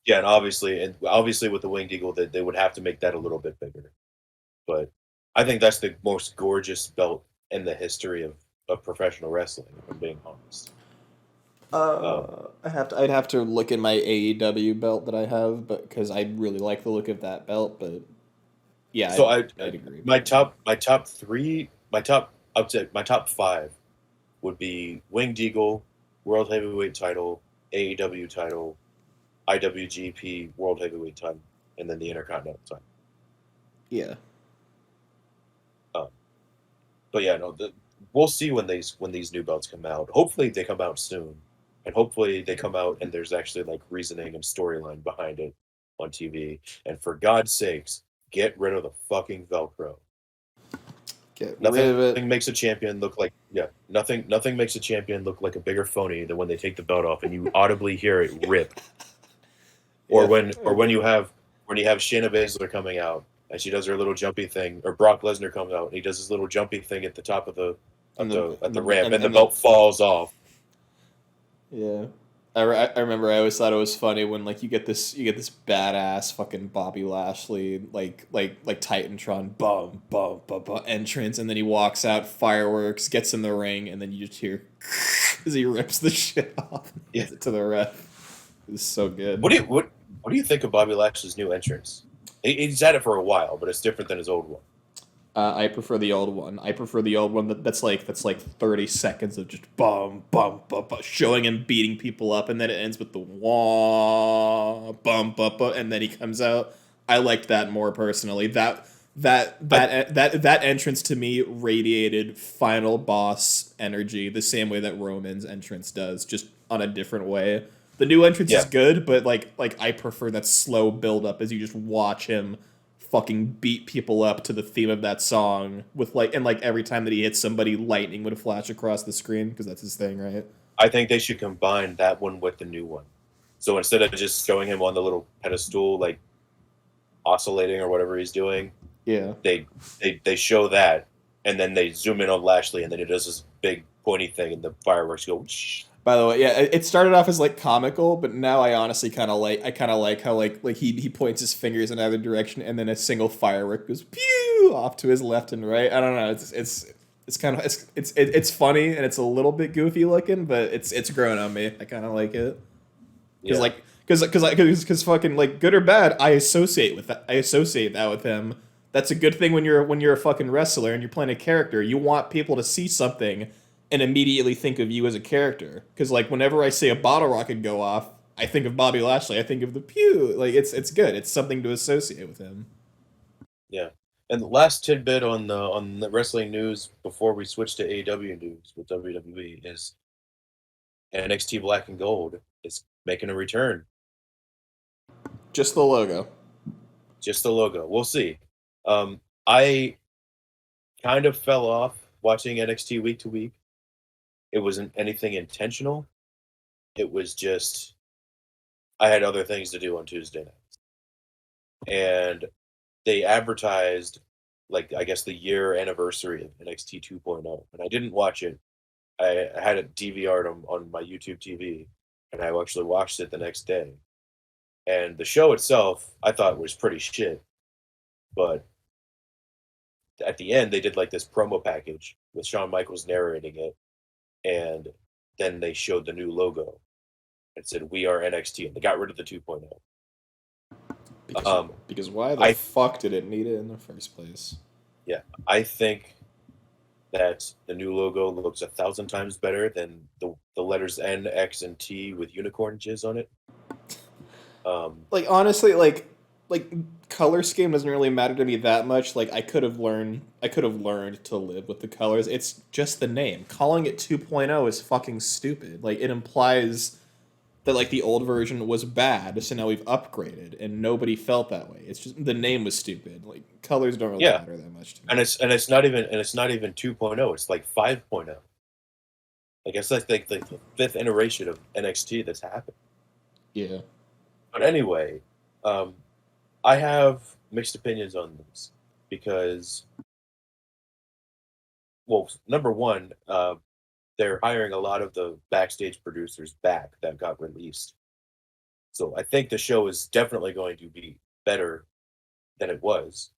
S2: yeah, and obviously with the Winged Eagle, they would have to make that a little bit bigger. But I think that's the most gorgeous belt in the history of professional wrestling. If I'm being honest. Um,
S1: I'd have to look at my AEW belt that I have, but because I really like the look of that belt. But yeah,
S2: so
S1: I'd agree with
S2: my
S1: that.
S2: top three, up to my top five would be Winged Eagle, World Heavyweight Title, AEW title, IWGP World Heavyweight Title, and then the Intercontinental title.
S1: Yeah.
S2: Um, but yeah, no, we'll see when these new belts come out. Hopefully they come out soon, and hopefully they come out and there's actually like reasoning and storyline behind it on TV. And for God's sakes, get rid of the fucking Velcro.
S1: Get rid of it.
S2: Nothing makes a champion look like nothing makes a champion look like a bigger phony than when they take the belt off and you audibly hear it rip.
S1: Yeah,
S2: Or when you have Shayna Baszler coming out and she does her little jumpy thing, or Brock Lesnar comes out and he does his little jumpy thing at the top of the
S1: and the
S2: at
S1: and
S2: the
S1: the
S2: ramp,
S1: and,
S2: and the
S1: and the
S2: belt falls off.
S1: yeah. I remember I always thought it was funny when like you get this badass fucking Bobby Lashley like Titantron bum bum bum bum entrance, and then he walks out, fireworks, gets in the ring, and then you just hear as he rips the shit off and
S2: Yeah.
S1: hands it to the ref. It's so good.
S2: What do you think of Bobby Lashley's new entrance? He's had it for a while, but it's different than his old one.
S1: I prefer the old one. I prefer the old one that's like 30 seconds of just bum bum bum bum showing him beating people up, and then it ends with the wah bum bum bum, and then he comes out. I liked that more personally.
S2: I
S1: That entrance to me radiated final boss energy the same way that Roman's entrance does, just on a different way. The new entrance is
S2: Yeah,
S1: good, but like I prefer that slow build up as you just watch him fucking beat people up to the theme of that song with like every time that he hits somebody, lightning would flash across the screen because that's his thing, right?
S2: I think they should combine that one with the new one. So instead of just showing him on the little pedestal, like oscillating or whatever he's doing,
S1: Yeah.
S2: they they show that, and then they zoom in on Lashley, and then he does this big pointy thing, and the fireworks go. Shh.
S1: By the way, yeah, it started off as like comical, but now I honestly kind of like how like he points his fingers in either direction, and then a single firework goes pew off to his left and right. I don't know. It's kind of it's funny and it's a little bit goofy looking, but it's growing on me. I kind of like it because
S2: Yeah,
S1: like because fucking like good or bad, I associate with that. I associate that with him. That's a good thing when you're a fucking wrestler and you're playing a character. You want people to see something and immediately think of you as a character. Because like whenever I see a bottle rocket go off, I think of Bobby Lashley. I think of the pew. Like it's good. It's something to associate with him.
S2: yeah. And the last tidbit on the wrestling news before we switch to AEW news with WWE is NXT Black and Gold is making a return.
S1: Just the logo.
S2: Just the logo. We'll see. I kind of fell off watching NXT week to week. It wasn't anything intentional. It was just I had other things to do on Tuesday night. And they advertised like I guess the year anniversary of NXT 2.0, and I didn't watch it. I had it DVR'd on my YouTube TV, and I actually watched it the next day. And the show itself, I thought was pretty shit, but at the end they did like this promo package with Shawn Michaels narrating it, and then they showed the new logo. It said "We are NXT," and they got rid of the 2.0.
S1: Because
S2: Um,
S1: because why the
S2: I
S1: fuck did it need it in the first place?
S2: yeah, I think that the new logo looks 1,000 times better than the letters N, X, and T with unicorn jizz on it. Um,
S1: Like honestly, like color scheme doesn't really matter to me that much. Like I could have learned to live with the colors. It's just the name. Calling it 2.0 is fucking stupid. Like it implies that like the old version was bad, so now we've upgraded and nobody felt that way. It's just the name was stupid. Like colors don't really
S2: yeah,
S1: matter that much to
S2: and
S1: me.
S2: it's not even 2.0. It's like 5.0. I guess I think like the fifth iteration of NXT that's happened.
S1: Yeah.
S2: But anyway, um, I have mixed opinions on this because, well, number one, they're hiring a lot of the backstage producers back that got released. So I think the show is definitely going to be better than it was.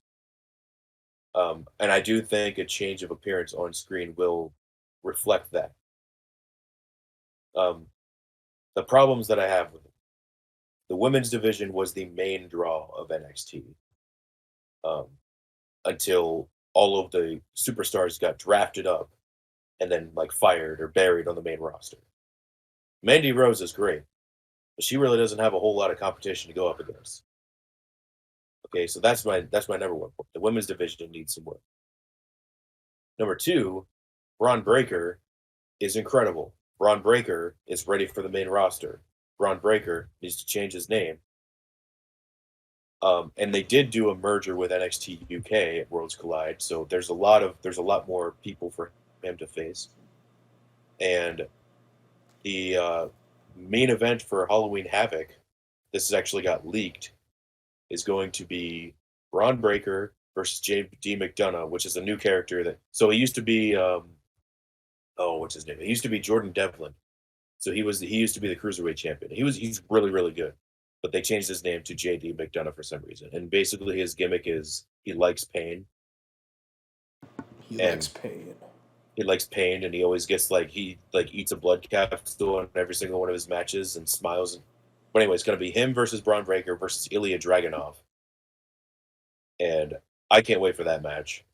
S2: And I do think a change of appearance on screen will reflect that. Um, the problems that I have with it, the women's division was the main draw of NXT, um, until all of the superstars got drafted up and then like fired or buried on the main roster. Mandy Rose is great, but she really doesn't have a whole lot of competition to go up against. Okay, so that's my number one point. The women's division needs some work. Number two, Braun Breaker is incredible. Braun Breaker is ready for the main roster. Braun Breaker needs to change his name. And they did do a merger with NXT UK at Worlds Collide, so there's a lot more people for him to face. And the main event for Halloween Havoc, this has actually got leaked, is going to be Braun Breaker versus J.D. McDonough, which is a new character that. So he used to be, what's his name? He used to be Jordan Devlin. So he used to be the cruiserweight champion. He's really really good, but they changed his name to J.D. McDonough for some reason. And basically his gimmick is he likes pain
S1: He likes
S2: and
S1: pain.
S2: and he always gets like he like eats a blood capsule in every single one of his matches and smiles. But anyway, it's gonna be him versus Braun Breaker versus Ilya Dragunov, and I can't wait for that match.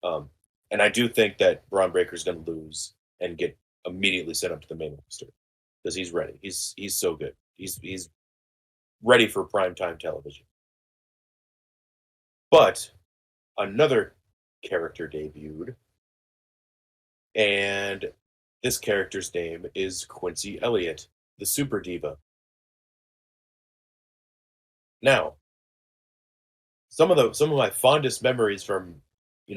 S2: Um, and I do think that Braun Breaker's gonna lose and get immediately sent up to the main roster because he's ready. He's so good. He's ready for prime time television. But another character debuted, and this character's name is Quincy Elliott, the Super Diva. Now, some of my fondest memories from the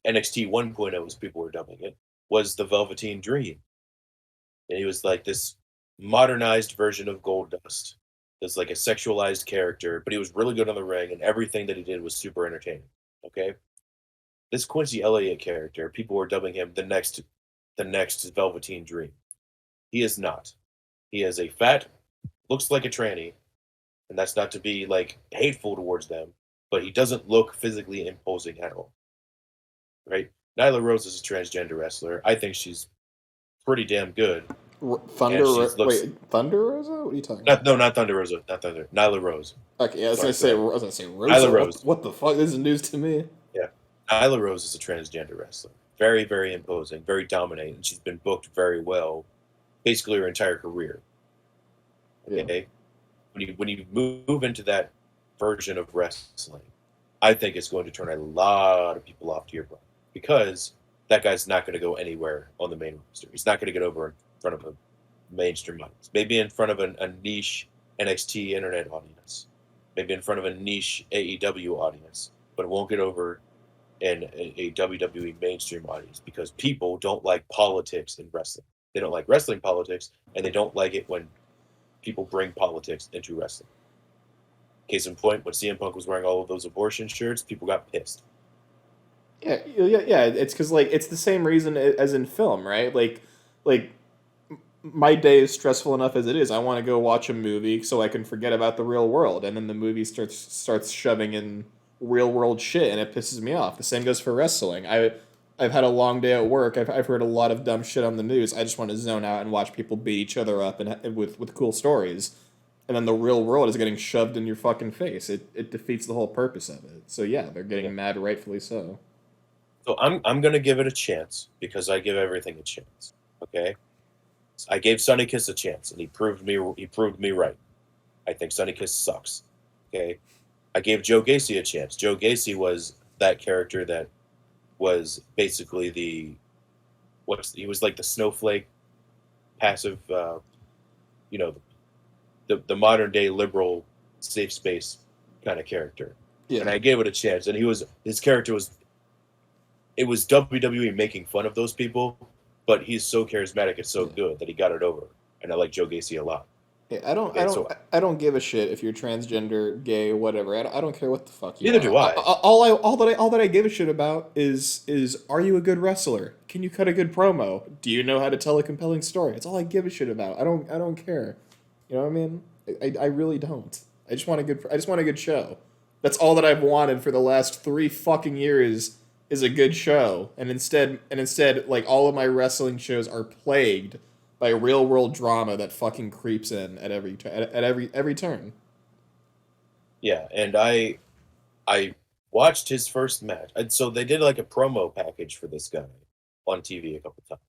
S2: NXT 1.0, as people were dubbing it, was the Velveteen Dream, and he was like this modernized version of Goldust. It's like a sexualized character, but he was really good on the ring, and everything that he did was super entertaining. Okay, this Quincy Elliott character, people were dubbing him the next Velveteen Dream. He is not. He is a fat, looks like a tranny, and that's not to be like hateful towards them, but he doesn't look physically imposing at all. Right? Nyla Rose is a transgender wrestler. I think she's pretty damn good, and she looks
S1: Thunder Rosa? What are you talking
S2: not
S1: about?
S2: no, not Thunder Rosa, not Thunder, Nyla Rose.
S1: Okay, yeah,
S2: Sorry for that.
S1: I was gonna say
S2: Nyla
S1: Rosa.
S2: Rose.
S1: What the fuck? This is news to me.
S2: Yeah, Nyla Rose is a transgender wrestler. Very, very imposing, very dominating. She's been booked very well, basically her entire career.
S1: Yeah.
S2: Okay, when you move into that version of wrestling, I think it's going to turn a lot of people off to your brand because that guy's not going to go anywhere on the main roster. He's not going to get over in front of a mainstream audience. Maybe in front of a niche NXT internet audience. Maybe in front of a niche AEW audience, but it won't get over in a WWE mainstream audience because people don't like politics in wrestling. They don't like wrestling politics, and they don't like it when people bring politics into wrestling. Case in point, when CM Punk was wearing all of those abortion shirts, people got pissed.
S1: Yeah. It's because like it's the same reason as in film, right? Like my day is stressful enough as it is. I want to go watch a movie so I can forget about the real world, and then the movie starts shoving in real world shit, and it pisses me off. The same goes for wrestling. I've had a long day at work. I've heard a lot of dumb shit on the news. I just want to zone out and watch people beat each other up and with cool stories. And then the real world is getting shoved in your fucking face. It defeats the whole purpose of it. So yeah, they're
S2: Yeah.
S1: getting mad, rightfully so.
S2: So I'm gonna give it a chance because I give everything a chance. Okay. I gave Sunny Kiss a chance, and he proved me right. I think Sunny Kiss sucks. Okay. I gave Joe Gacy a chance. Joe Gacy was that character that was basically he was like the snowflake passive, you know, the modern day liberal safe space kind of character. And
S1: Yeah.
S2: I gave it a chance, and his character was it was WWE making fun of those people, but he's so charismatic and so
S1: Yeah.
S2: good that he got it over. And I like Joe Gacy a lot.
S1: Yeah, I don't, I
S2: Okay,
S1: don't,
S2: so
S1: I don't give a shit if you're transgender, gay, whatever. I don't care what the fuck you
S2: neither
S1: are.
S2: do I.
S1: All that I give a shit about is are you a good wrestler? Can you cut a good promo? Do you know how to tell a compelling story? It's all I give a shit about. I don't care. You know what I mean? I really don't. I just want a good show. That's all that I've wanted for the last 3 fucking years is a good show. And instead, like all of my wrestling shows are plagued by real world drama that fucking creeps in at every turn.
S2: Yeah, and I watched his first match. And so they did like a promo package for this guy on TV a couple times.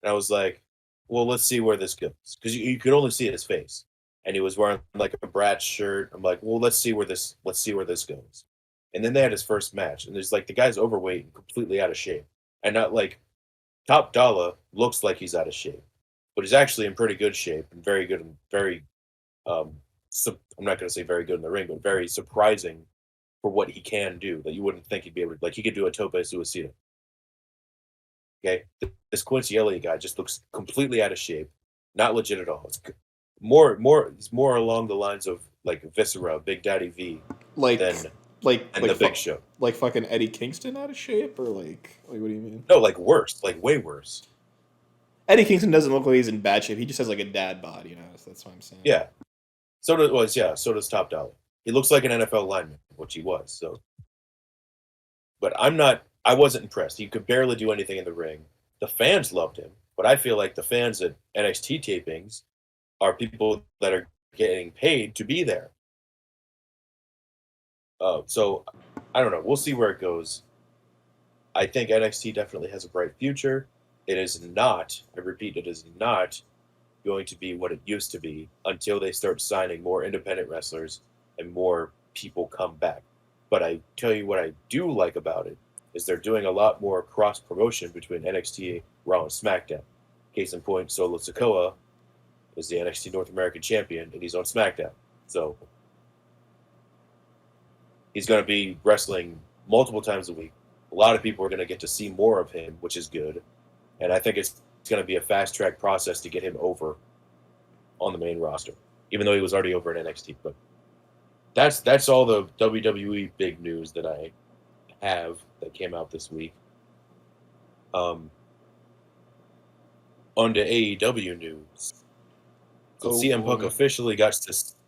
S2: And I was like, well, let's see where this goes. Because you could only see his face. And he was wearing like a Bratz shirt. I'm like, well, let's see where this goes. And then they had his first match. And there's like the guy's overweight and completely out of shape. And not like Top Dollar looks like he's out of shape. But he's actually in pretty good shape and very good and very um I'm not gonna say very good in the ring, but very surprising for what he can do that you wouldn't think he'd be able to like he could do a tope suicida. Okay, this Quincy Elliott guy just looks completely out of shape, not legit at all. It's more along the lines of like Viscera, Big Daddy V,
S1: Like
S2: than
S1: like
S2: and
S1: like
S2: the Big
S1: fu-
S2: Show.
S1: like fucking Eddie Kingston out of shape or like what do you mean?
S2: No, like worse, like way worse.
S1: Eddie Kingston doesn't look like he's in bad shape. He just has like a dad bod, you know. So that's what I'm saying.
S2: Yeah, so does Top Dollar. He looks like an NFL lineman, which he was. So, but I wasn't impressed. He could barely do anything in the ring. The fans loved him, but I feel like the fans at NXT tapings are people that are getting paid to be there. So I don't know. We'll see where it goes. I think NXT definitely has a bright future. It is not, I repeat, it is not going to be what it used to be until they start signing more independent wrestlers and more people come back. But I tell you what I do like about it is they're doing a lot more cross promotion between NXT, Raw, and SmackDown. Case in point, Solo Sikoa is the NXT North American champion and he's on SmackDown. So he's going to be wrestling multiple times a week. A lot of people are going to get to see more of him, which is good. And I think it's going to be a fast track process to get him over on the main roster, even though he was already over in NXT. But that's all the WWE big news that I have that came out this week. Um, on to AEW news. So
S1: Oh
S2: CM Punk
S1: boy,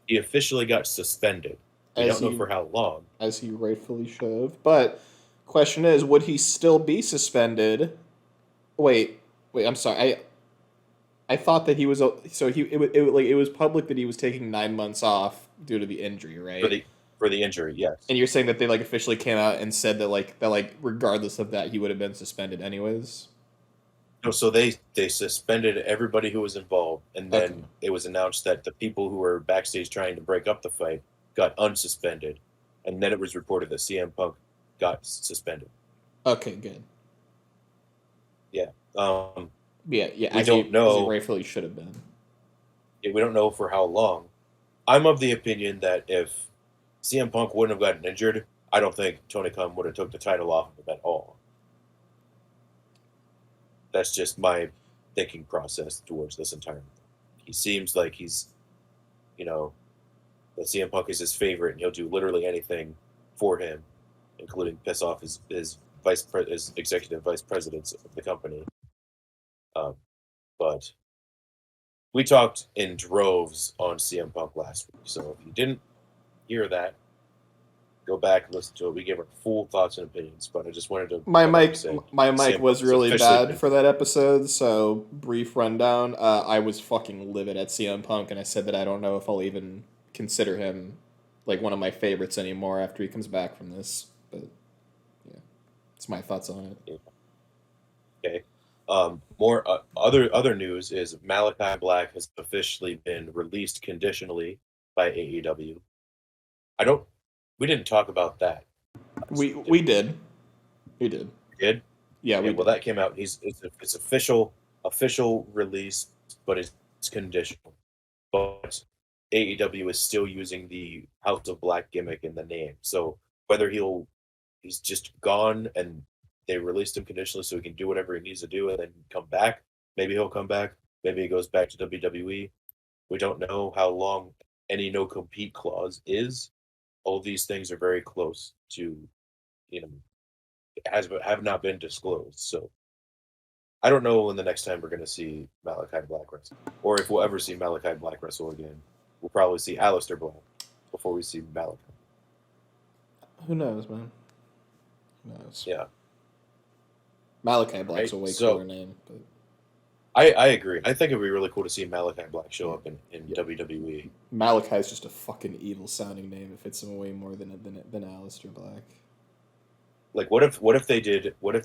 S2: he officially got suspended. We
S1: as
S2: don't know
S1: he
S2: for how long.
S1: as he rightfully should have. But question is, would he still be suspended? Wait, wait. I'm sorry. I thought that he was so it was public that he was taking 9 months off due to the injury,
S2: for
S1: right?
S2: the for the injury. Yes.
S1: And you're saying that they like officially came out and said that regardless of that he would have been suspended anyways.
S2: No, so they suspended everybody who was involved, and
S1: Okay.
S2: then it was announced that the people who were backstage trying to break up the fight got unsuspended, and then it was reported that CM Punk got suspended.
S1: Okay. Good.
S2: Yeah.
S1: Yeah. Yeah.
S2: We don't
S1: As he
S2: know.
S1: rightfully should have been.
S2: We don't know for how long. I'm of the opinion that if CM Punk wouldn't have gotten injured, I don't think Tony Khan would have took the title off of him at all. That's just my thinking process towards this entire thing. He seems like he's, you know, that CM Punk is his favorite, and he'll do literally anything for him, including piss off his executive vice presidents of the company. Um, but we talked in droves on CM Punk last week, so if you didn't hear that, go back and listen to it. We gave our full thoughts and opinions, but I just wanted to
S1: My
S2: come out and
S1: mic,
S2: say
S1: my mic
S2: CM Punk
S1: was
S2: has
S1: really
S2: officially
S1: bad
S2: been.
S1: for that episode. So brief rundown. I was fucking livid at CM Punk, and I said that I don't know if I'll even consider him like one of my favorites anymore after he comes back from this. But yeah, it's my thoughts on it.
S2: Okay. More other news is Malachi Black has officially been released conditionally by AEW. I don't. We didn't talk about that last
S1: We
S2: week, did
S1: we
S2: we?
S1: did, we did.
S2: We did.
S1: Yeah,
S2: Okay.
S1: we
S2: Well,
S1: did.
S2: that came out. It's official release, but it's conditional. But AEW is still using the House of Black gimmick in the name. So whether he's just gone and they released him conditionally so he can do whatever he needs to do and then come back. Maybe he'll come back. Maybe he goes back to WWE. We don't know how long any no compete clause is. All these things are very close to, you know, has have not been disclosed. So I don't know when the next time we're going to see Malachi Black wrestle, or if we'll ever see Malachi Black wrestle again. We'll probably see Aleister Black before we see Malachi.
S1: Who knows, man? Who knows?
S2: Yeah,
S1: Malachi Black's
S2: right.
S1: a way
S2: So
S1: cooler name, but
S2: I agree. I think it'd be really cool to see Malachi Black show
S1: yeah,
S2: up in
S1: yeah.
S2: WWE.
S1: Malachi's just a fucking evil sounding name. It fits him way more than Aleister Black.
S2: Like, what if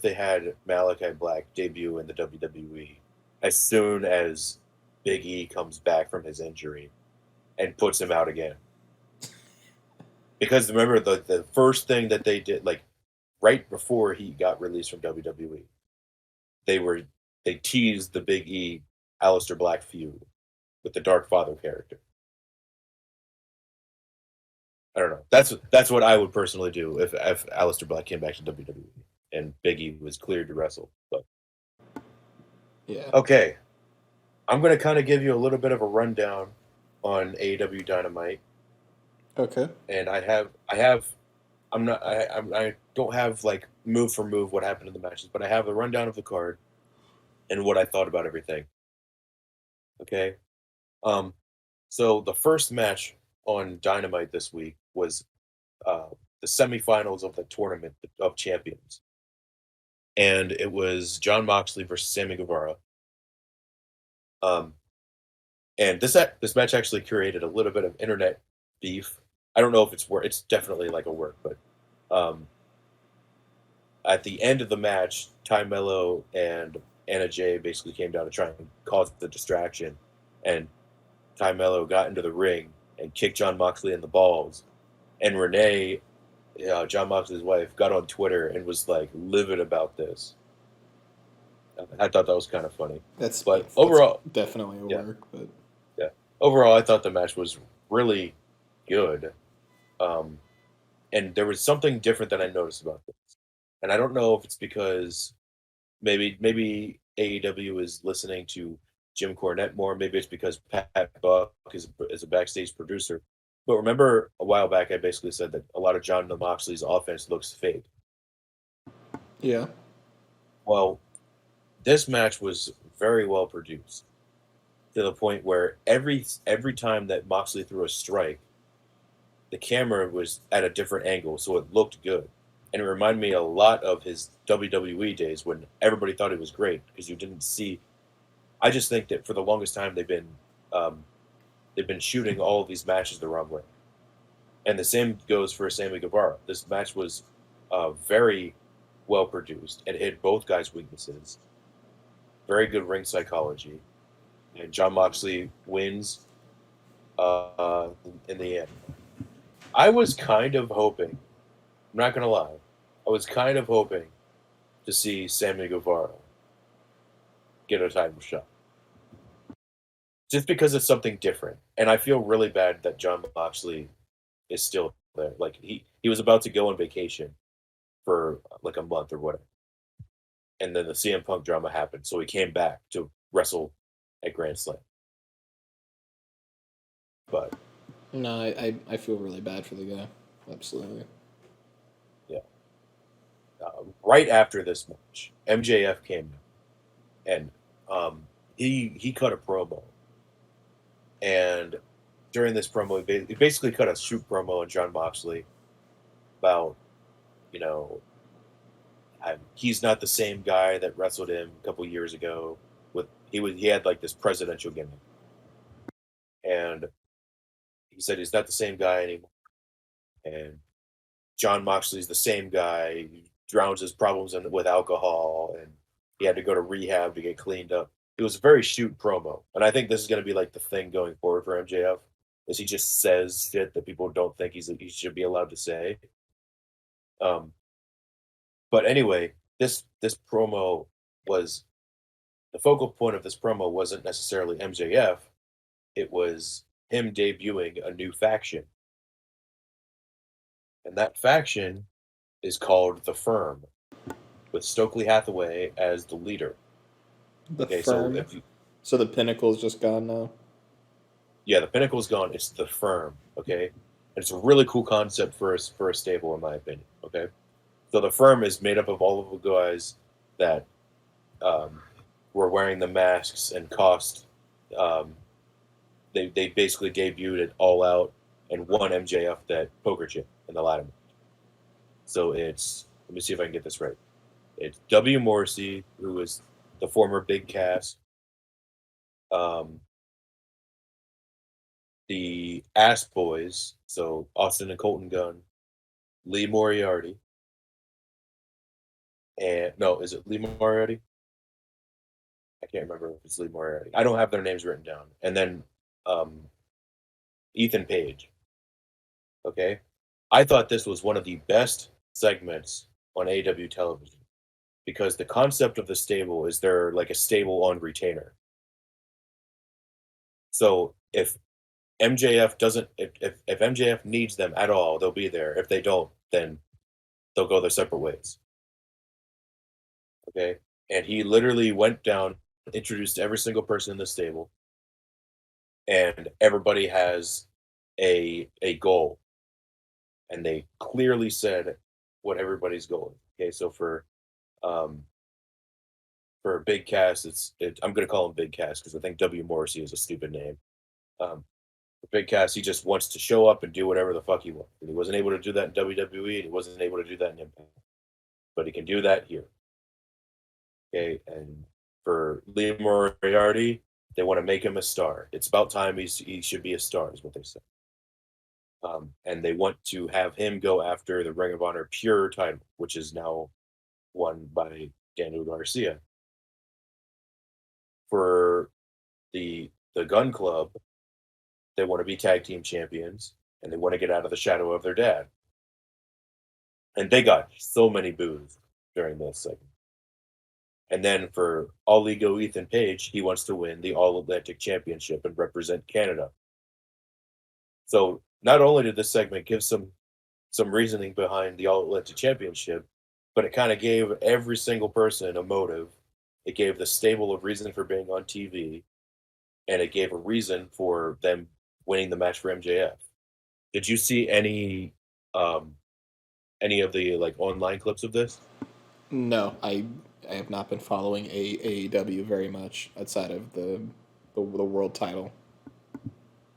S2: they had Malachi Black debut in the WWE as soon as Big E comes back from his injury and puts him out again? Because remember the first thing that they did, like right before he got released from WWE, they were they teased the Big E Aleister Black feud with the Dark Father character. I don't know. That's what I would personally do if Aleister Black came back to WWE and Big E was cleared to wrestle. But
S1: Yeah.
S2: okay, I'm gonna kind of give you a little bit of a rundown on AEW Dynamite,
S1: Okay.
S2: and I'm not I don't have like move for move what happened in the matches, but I have a rundown of the card and what I thought about everything. Okay. Um, so the first match on Dynamite this week was uh, the semifinals of the Tournament of Champions, and it was John Moxley versus Sammy Guevara. Um, and this match actually created a little bit of internet beef. I don't know if it's work. It's definitely like a work, but um, at the end of the match, Ty Mello and Anna Jay basically came down to try and cause the distraction, and Ty Mello got into the ring and kicked John Moxley in the balls. And Renee, John Moxley's wife, got on Twitter and was like livid about this. I thought that was kind of funny. But
S1: That's
S2: overall,
S1: definitely a
S2: yeah,
S1: work, but
S2: yeah. Overall, I thought the match was really good. Um, and there was something different that I noticed about this. And I don't know if it's because maybe AEW is listening to Jim Cornette more. Maybe it's because Pat Buck is a backstage producer. But remember a while back, I basically said that a lot of John Moxley's offense looks fake.
S1: yeah.
S2: Well, this match was very well produced to the point where every time that Moxley threw a strike, the camera was at a different angle, so it looked good. And it reminded me a lot of his WWE days when everybody thought he was great because you didn't see. I just think that for the longest time um, they've been shooting all of these matches the wrong way, and the same goes for Sammy Guevara. This match was very well produced and hit both guys' weaknesses. Very good ring psychology, and John Moxley wins in the end. I was kind of hoping. I'm not gonna lie. I was kind of hoping to see Sammy Guevara get a title shot. Just because it's something different. And I feel really bad that John Moxley is still there. Like he was about to go on vacation for like a month or whatever. And then the CM Punk drama happened. So he came back to wrestle at Grand Slam. But
S1: No, I feel really bad for the guy. Absolutely.
S2: yeah. Right after this match, MJF came in and he cut a promo. And during this promo, he basically cut a shoot promo on John Moxley about, you know, he's not the same guy that wrestled him a couple years ago. He had like this presidential gimmick, and he said he's not the same guy anymore. And John Moxley's the same guy. He drowns his problems with alcohol, and he had to go to rehab to get cleaned up. It was a very shoot promo, and I think this is going to be like the thing going forward for MJF, is he just says shit that people don't think he should be allowed to say. Um, but anyway, this promo was the focal point of this promo wasn't necessarily MJF. It was him debuting a new faction, and that faction is called the Firm. with Stokely Hathaway as the leader.
S1: The
S2: Okay, so
S1: firm. So the Pinnacle's just gone now.
S2: the Pinnacle's gone. It's the Firm. Okay, and it's a really cool concept for a stable, in my opinion. Okay, so the Firm is made up of all of the guys that um, were wearing the masks and cost. Um, they basically debuted it all out and won MJF that poker chip in the ladder match. So it's, let me see if I can get this right. It's W. Morrissey, who is the former Big Cass, um, the Ass Boys, so Austin and Colton Gunn, Lee Moriarty, and no, is it Lee Moriarty? I can't remember if it's Lee Moriarty. I don't have their names written down. And then um, Ethan Page. Okay, I thought this was one of the best segments on AEW television because the concept of the stable is they're like a stable on retainer. So if MJF needs them at all, they'll be there. If they don't, then they'll go their separate ways. Okay. And he literally went down, introduced every single person in the stable, and everybody has a goal. And they clearly said what everybody's goal is. Okay, so um Big Cass, I'm gonna call him Big Cass because I think W Morrissey is a stupid name. For Big Cass, he just wants to show up and do whatever the fuck he wants. And he wasn't able to do that in WWE, and he wasn't able to do that in Impact, but he can do that here. Okay, and for Lee Moriarty, they want to make him a star. It's about time he should be a star, is what they said. And they want to have him go after the Ring of Honor Pure title, which is now won by Daniel Garcia. For the Gun Club, they want to be tag team champions, and they want to get out of the shadow of their dad. And they got so many boos during this segment. And then for All Ego Ethan Page, he wants to win the All Atlantic Championship and represent Canada. So not only did this segment give some reasoning behind the All Atlantic Championship, but it kind of gave every single person a motive. It gave the stable a reason for being on TV, and it gave a reason for them winning the match for MJF. Did you see um any of the like online clips of this?
S1: No, I have not been following AEW very much outside of the world title.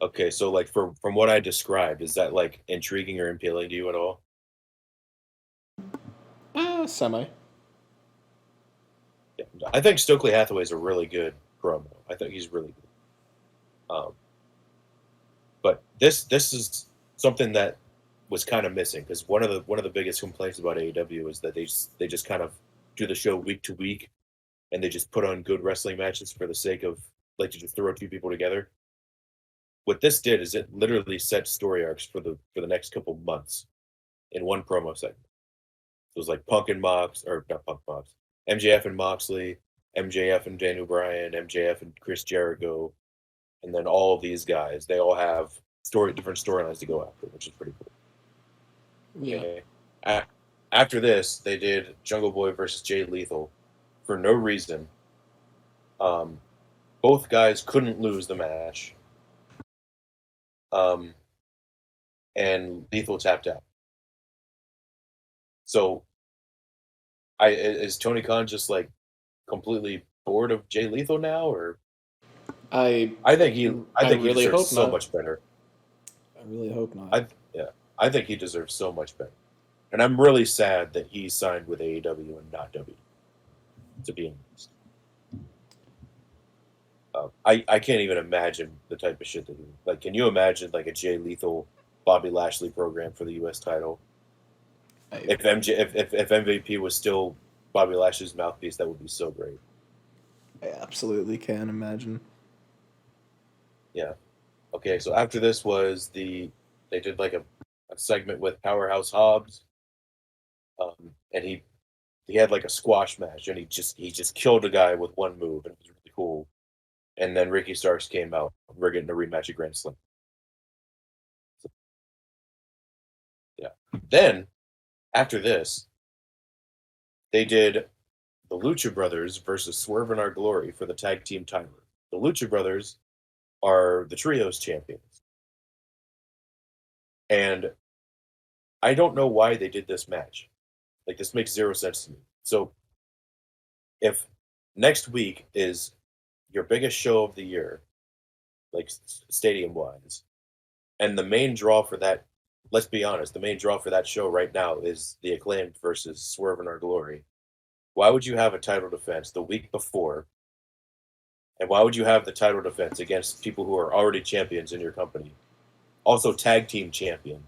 S2: Okay, so like from what I described, is that like intriguing or appealing to you at all?
S1: Semi.
S2: Yeah. I think Stokely Hathaway is a really good promo. I think he's really good. Um, but this is something that was kind of missing because one of the biggest complaints about AEW is that they just kind of do the show week to week and they just put on good wrestling matches for the sake of like to just throw two people together. What this did is it literally set story arcs for the next couple months in one promo segment. It was like Punk and Mox, or not Punk Mox, MJF and Moxley, MJF and Daniel Bryan, MJF and Chris Jericho, and then all of these guys. They all have different storylines to go after, which is pretty cool.
S1: Yeah.
S2: Okay. A- After this, they did Jungle Boy versus Jay Lethal for no reason. Um, both guys couldn't lose the match, um, and Lethal tapped out. So, is Tony Khan just like completely bored of Jay Lethal now, or
S1: I
S2: I
S1: I
S2: think he
S1: really
S2: deserves
S1: hope
S2: so
S1: not.
S2: much better.
S1: I really hope not.
S2: Yeah, I think he deserves so much better, and I'm really sad that he signed with AEW and not WWE. To be honest, I can't even imagine the type of shit that he like. Can you imagine like a Jay Lethal, Bobby Lashley program for the U.S. title?
S1: I
S2: If MVP was still Bobby Lashley's mouthpiece, that would be so great.
S1: I absolutely can imagine.
S2: Yeah. Okay, so after this was they did like a segment with Powerhouse Hobbs, and he had like a squash match, and he just killed a guy with one move, and it was really cool. And then Ricky Starks came out. We're getting a rematch at Grand Slam. So, yeah. Then after this, They did the Lucha Brothers versus Swerve in Our Glory for the tag team title. The Lucha Brothers are the trios champions. And I don't know why they did this match. Like, this makes zero sense to me. So, if next week is your biggest show of the year, like stadium wise, and the main draw for that, let's be honest, the main draw for that show right now is the Acclaimed versus Swerve in Our Glory. Why would you have a title defense the week before? And why would you have the title defense against people who are already champions in your company? Also, tag team champions.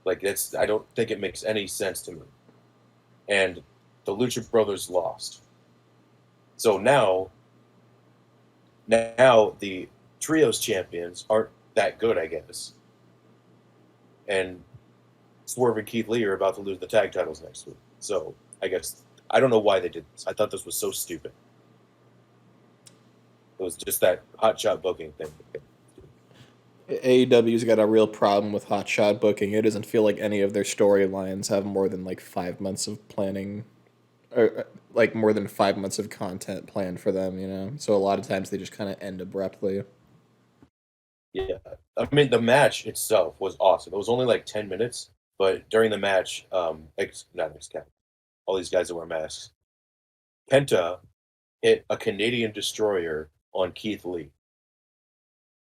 S2: Like, I don't think it makes any sense to me. And the Lucha Brothers lost. So now the trios champions aren't that good, I guess. And Swerve and Keith Lee are about to lose the tag titles next week. So I guess I don't know why they did this. I thought this was so stupid. It was just that hotshot booking thing.
S1: AEW's got a real problem with hotshot booking. It doesn't feel like any of their storylines have more than like 5 months of planning, or like more than 5 months of content planned for them. So a lot of times they just kind of end abruptly.
S2: Yeah, I mean the match itself was awesome. It was only like 10 minutes, but during the match, not Excalibur, all these guys that wear masks, Penta hit a Canadian destroyer on Keith Lee.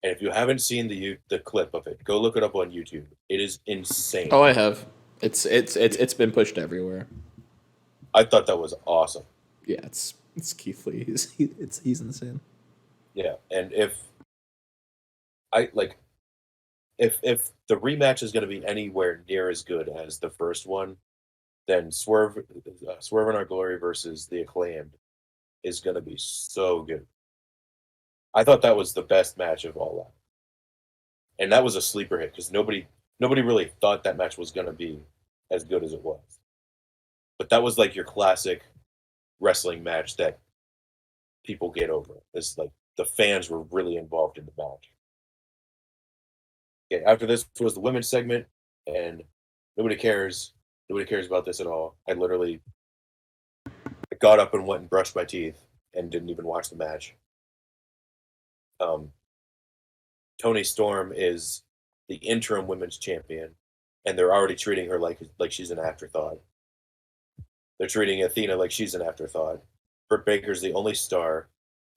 S2: And if you haven't seen the clip of it, go look it up on YouTube. It is insane.
S1: Oh, I have. It's been pushed everywhere.
S2: I thought that was awesome.
S1: Yeah, it's Keith Lee. He's insane.
S2: Yeah, and if if the rematch is going to be anywhere near as good as the first one, then Swerve in Our Glory versus the Acclaimed is going to be so good. I thought that was the best match of all that, and that was a sleeper hit because nobody really thought that match was going to be as good as it was. But that was like your classic wrestling match that people get over. It's like the fans were really involved in the match. Okay, after this was the women's segment, and nobody cares. Nobody cares about this at all. I got up and went and brushed my teeth and didn't even watch the match. Toni Storm is the interim women's champion, and they're already treating her like she's an afterthought. They're treating Athena like she's an afterthought. Britt Baker's the only star,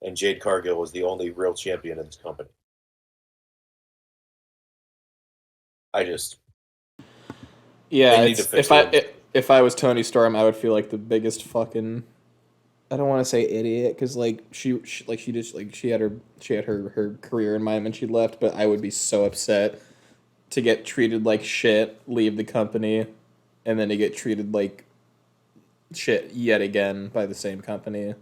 S2: and Jade Cargill is the only real champion in this company.
S1: Yeah,
S2: they need to fix
S1: if I was Toni Storm, I would feel like the biggest fucking. I don't want to say idiot because like she had her career in mind when she left, but I would be so upset to get treated like shit, leave the company, and then to get treated like shit yet again by the same company.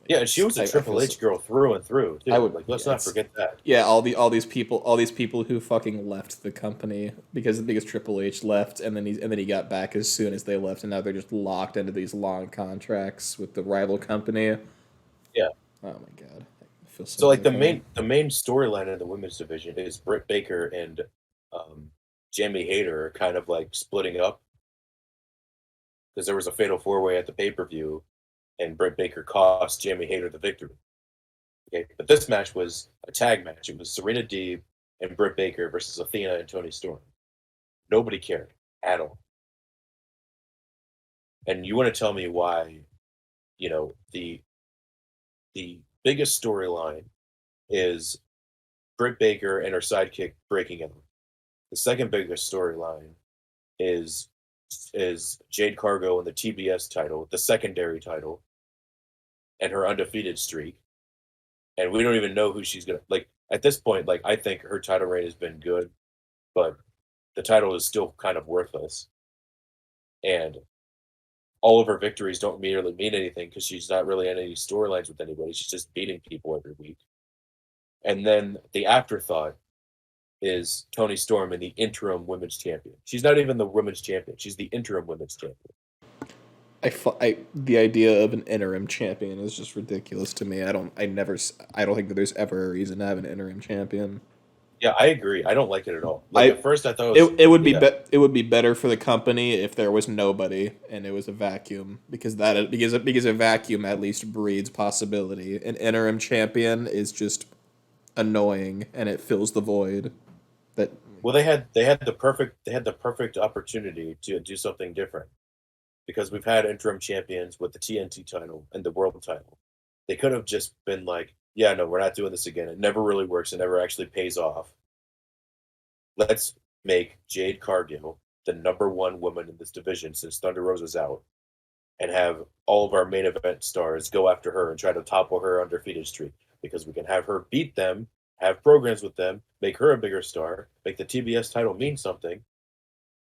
S2: Yeah, and she was a Triple H girl through and through. Too. Let's not forget that.
S1: Yeah, all these people who fucking left the company because Triple H left, and then he got back as soon as they left, and now they're just locked into these long contracts with the rival company.
S2: Yeah.
S1: Oh my god, I feel
S2: so like the main storyline in the women's division is Britt Baker and Jamie Hayter are kind of like splitting up because there was a fatal 4-way at the pay-per-view, and Britt Baker cost Jamie Hayter the victory. Okay, but this match was a tag match. It was Serena Deeb and Britt Baker versus Athena and Toni Storm. Nobody cared at all. And you want to tell me why, the biggest storyline is Britt Baker and her sidekick breaking up. The second biggest storyline is Jade Cargill and the TBS title, the secondary title, and her undefeated streak. And we don't even know who she's gonna like at this point. Like, I think her title reign has been good, but the title is still kind of worthless. And all of her victories don't merely mean anything because she's not really in any storylines with anybody. She's just beating people every week. And then the afterthought is Toni Storm and the interim women's champion. She's not even the women's champion. She's the interim women's champion.
S1: The idea of an interim champion is just ridiculous to me. I don't think that there's ever a reason to have an interim champion.
S2: Yeah, I agree. I don't like it at all. Like
S1: I
S2: at first, I thought it was yeah.
S1: it would be better for the company if there was nobody and it was a vacuum because because a vacuum at least breeds possibility. An interim champion is just annoying and it fills the void. That
S2: Well, they had the perfect opportunity to do something different because we've had interim champions with the TNT title and the world title. They could have just been like, yeah, no, we're not doing this again. It never really works. It never actually pays off. Let's make Jade Cargill the number one woman in this division since Thunder Rosa's out, and have all of our main event stars go after her and try to topple her undefeated streak because we can have her beat them, have programs with them, make her a bigger star, make the TBS title mean something,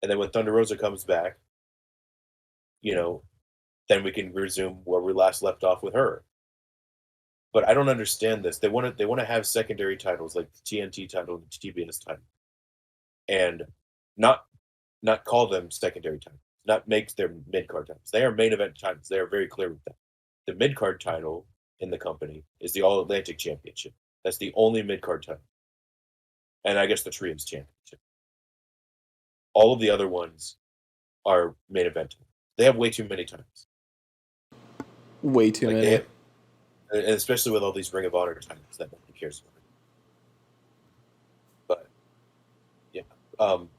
S2: and then when Thunder Rosa comes back, you know, then we can resume where we last left off with her. But I don't understand this. They want to have secondary titles like the TNT title and the TBS title, and not not call them secondary titles, not make their mid card titles. They are main event titles. They are very clear with that. The mid card title in the company is the All Atlantic Championship. That's the only mid card title, and I guess the Triums Championship. All of the other ones are main event. They have way too many titles.
S1: way too
S2: Like they
S1: many.
S2: have, and especially with all these Ring of Honor titles that nobody cares about. But yeah, um,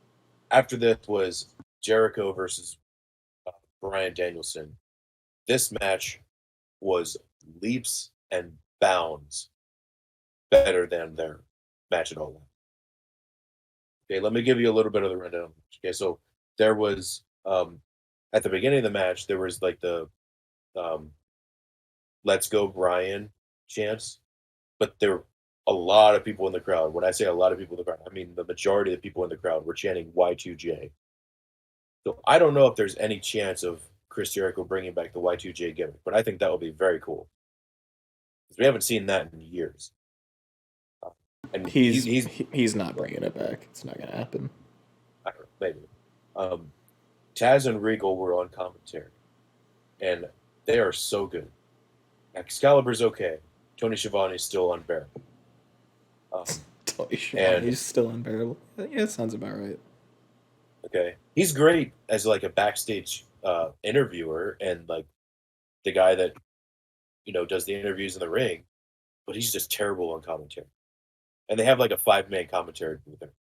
S2: after this was Jericho versus uh, Brian Danielson. This match was leaps and bounds better than their match at all. Okay, let me give you a little bit of the rundown. Okay, so there was at the beginning of the match there was like the um, "Let's go Brian" chants, but there were a lot of people in the crowd. When I say a lot of people in the crowd, I mean the majority of the people in the crowd were chanting Y2J. So I don't know if there's any chance of Chris Jericho bringing back the Y2J gimmick, but I think that would be very cool because we haven't seen that in years. Uh, and
S1: He's not bringing it back. It's not gonna happen.
S2: I don't know, maybe. Um, Taz and Regal were on commentary, and they are so good. Excalibur's okay. Tony Schiavone's still unbearable. Um,
S1: Totally Schiavone,
S2: and
S1: he's still unbearable. Yeah, it sounds about right.
S2: okay, he's great as like a backstage interviewer and like the guy that does the interviews in the ring, but he's just terrible on commentary. And they have like a five-man commentary with him.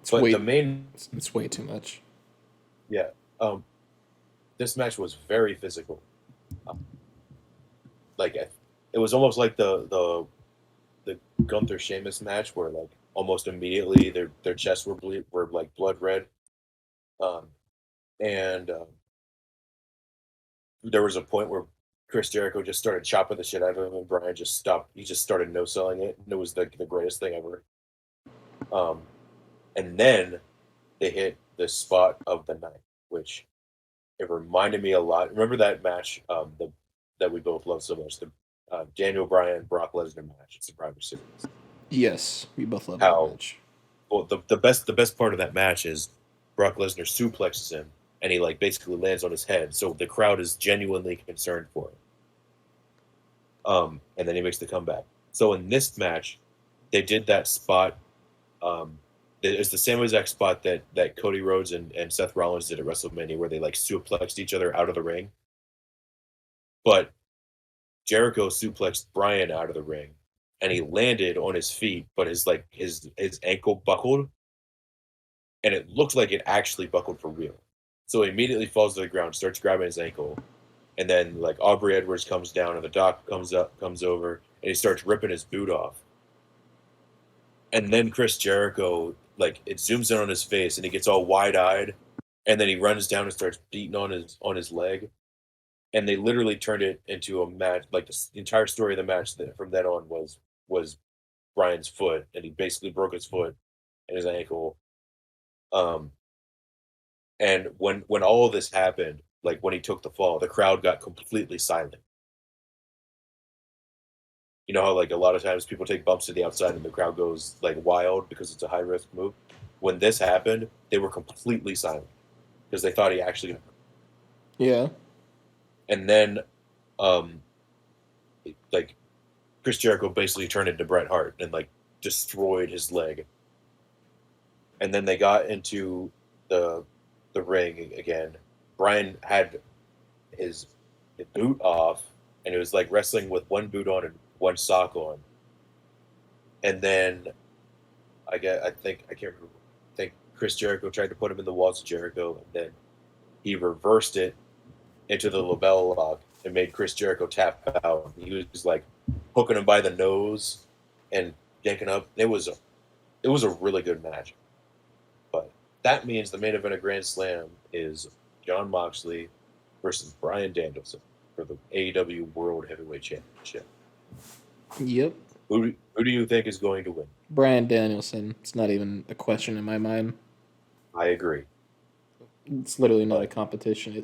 S1: It's
S2: But the
S1: way
S2: main,
S1: it's way too much.
S2: yeah, um, this match was very physical. Um, like it was almost like the Gunther Sheamus match where like almost immediately their chests were like blood red, um, and there was a point where Chris Jericho just started chopping the shit out of him, and Brian just stopped. He just started no selling it, and it was the greatest thing ever. Um, and then they hit the spot of the night, which it reminded me a lot. Remember that match that we both love so much, the Daniel Bryan Brock Lesnar match at Survivor Series.
S1: Yes, we both love that
S2: How
S1: match.
S2: well the best part of that match is Brock Lesnar suplexes him and he like basically lands on his head, so the crowd is genuinely concerned for him. And then he makes the comeback. So in this match, they did that spot. Um, it's the same exact spot that Cody Rhodes and Seth Rollins did at WrestleMania, where they like suplexed each other out of the ring. But Jericho suplexed Bryan out of the ring, and he landed on his feet, but his ankle buckled, and it looked like it actually buckled for real. So he immediately falls to the ground, starts grabbing his ankle, and then like Aubrey Edwards comes down, and the doc comes over, and he starts ripping his boot off. And then Chris Jericho, like it zooms in on his face, and he gets all wide eyed, and then he runs down and starts beating on his leg, and they literally turned it into a match. Like the entire story of the match that from then on was Brian's foot, and he basically broke his foot and his ankle. Um, and when all of this happened, like when he took the fall, the crowd got completely silent. You know how like a lot of times people take bumps to the outside and the crowd goes like wild because it's a high risk move. When this happened, they were completely silent because they thought he actually.
S1: Yeah.
S2: And then, um, like Chris Jericho basically turned into Bret Hart and like destroyed his leg. And then they got into the ring again. Brian had his boot off, and it was like wrestling with one boot on and one sock on. And then I think I can't remember. I think Chris Jericho tried to put him in the walls of Jericho, and then he reversed it into the label lock and made Chris Jericho tap out. He was like hooking him by the nose and yanking up. It was a really good match. But that means the main event of Grand Slam is Jon Moxley versus Bryan Danielson for the AEW World Heavyweight Championship.
S1: Yep.
S2: Who do you think is going to win?
S1: Bryan Danielson. It's not even a question in my mind.
S2: I agree.
S1: It's literally not a competition.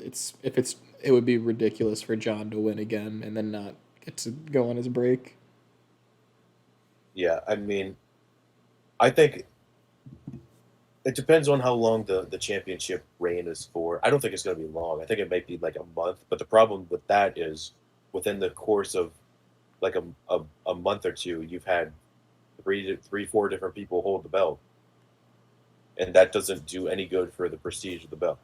S1: It would be ridiculous for John to win again and then not get to go on his break.
S2: Yeah, I mean, I think it depends on how long the championship reign is for. I don't think it's going to be long. I think it might be like a month. But the problem with that is within the course of like a month or two, you've had four different people hold the belt. And that doesn't do any good for the prestige of the belt.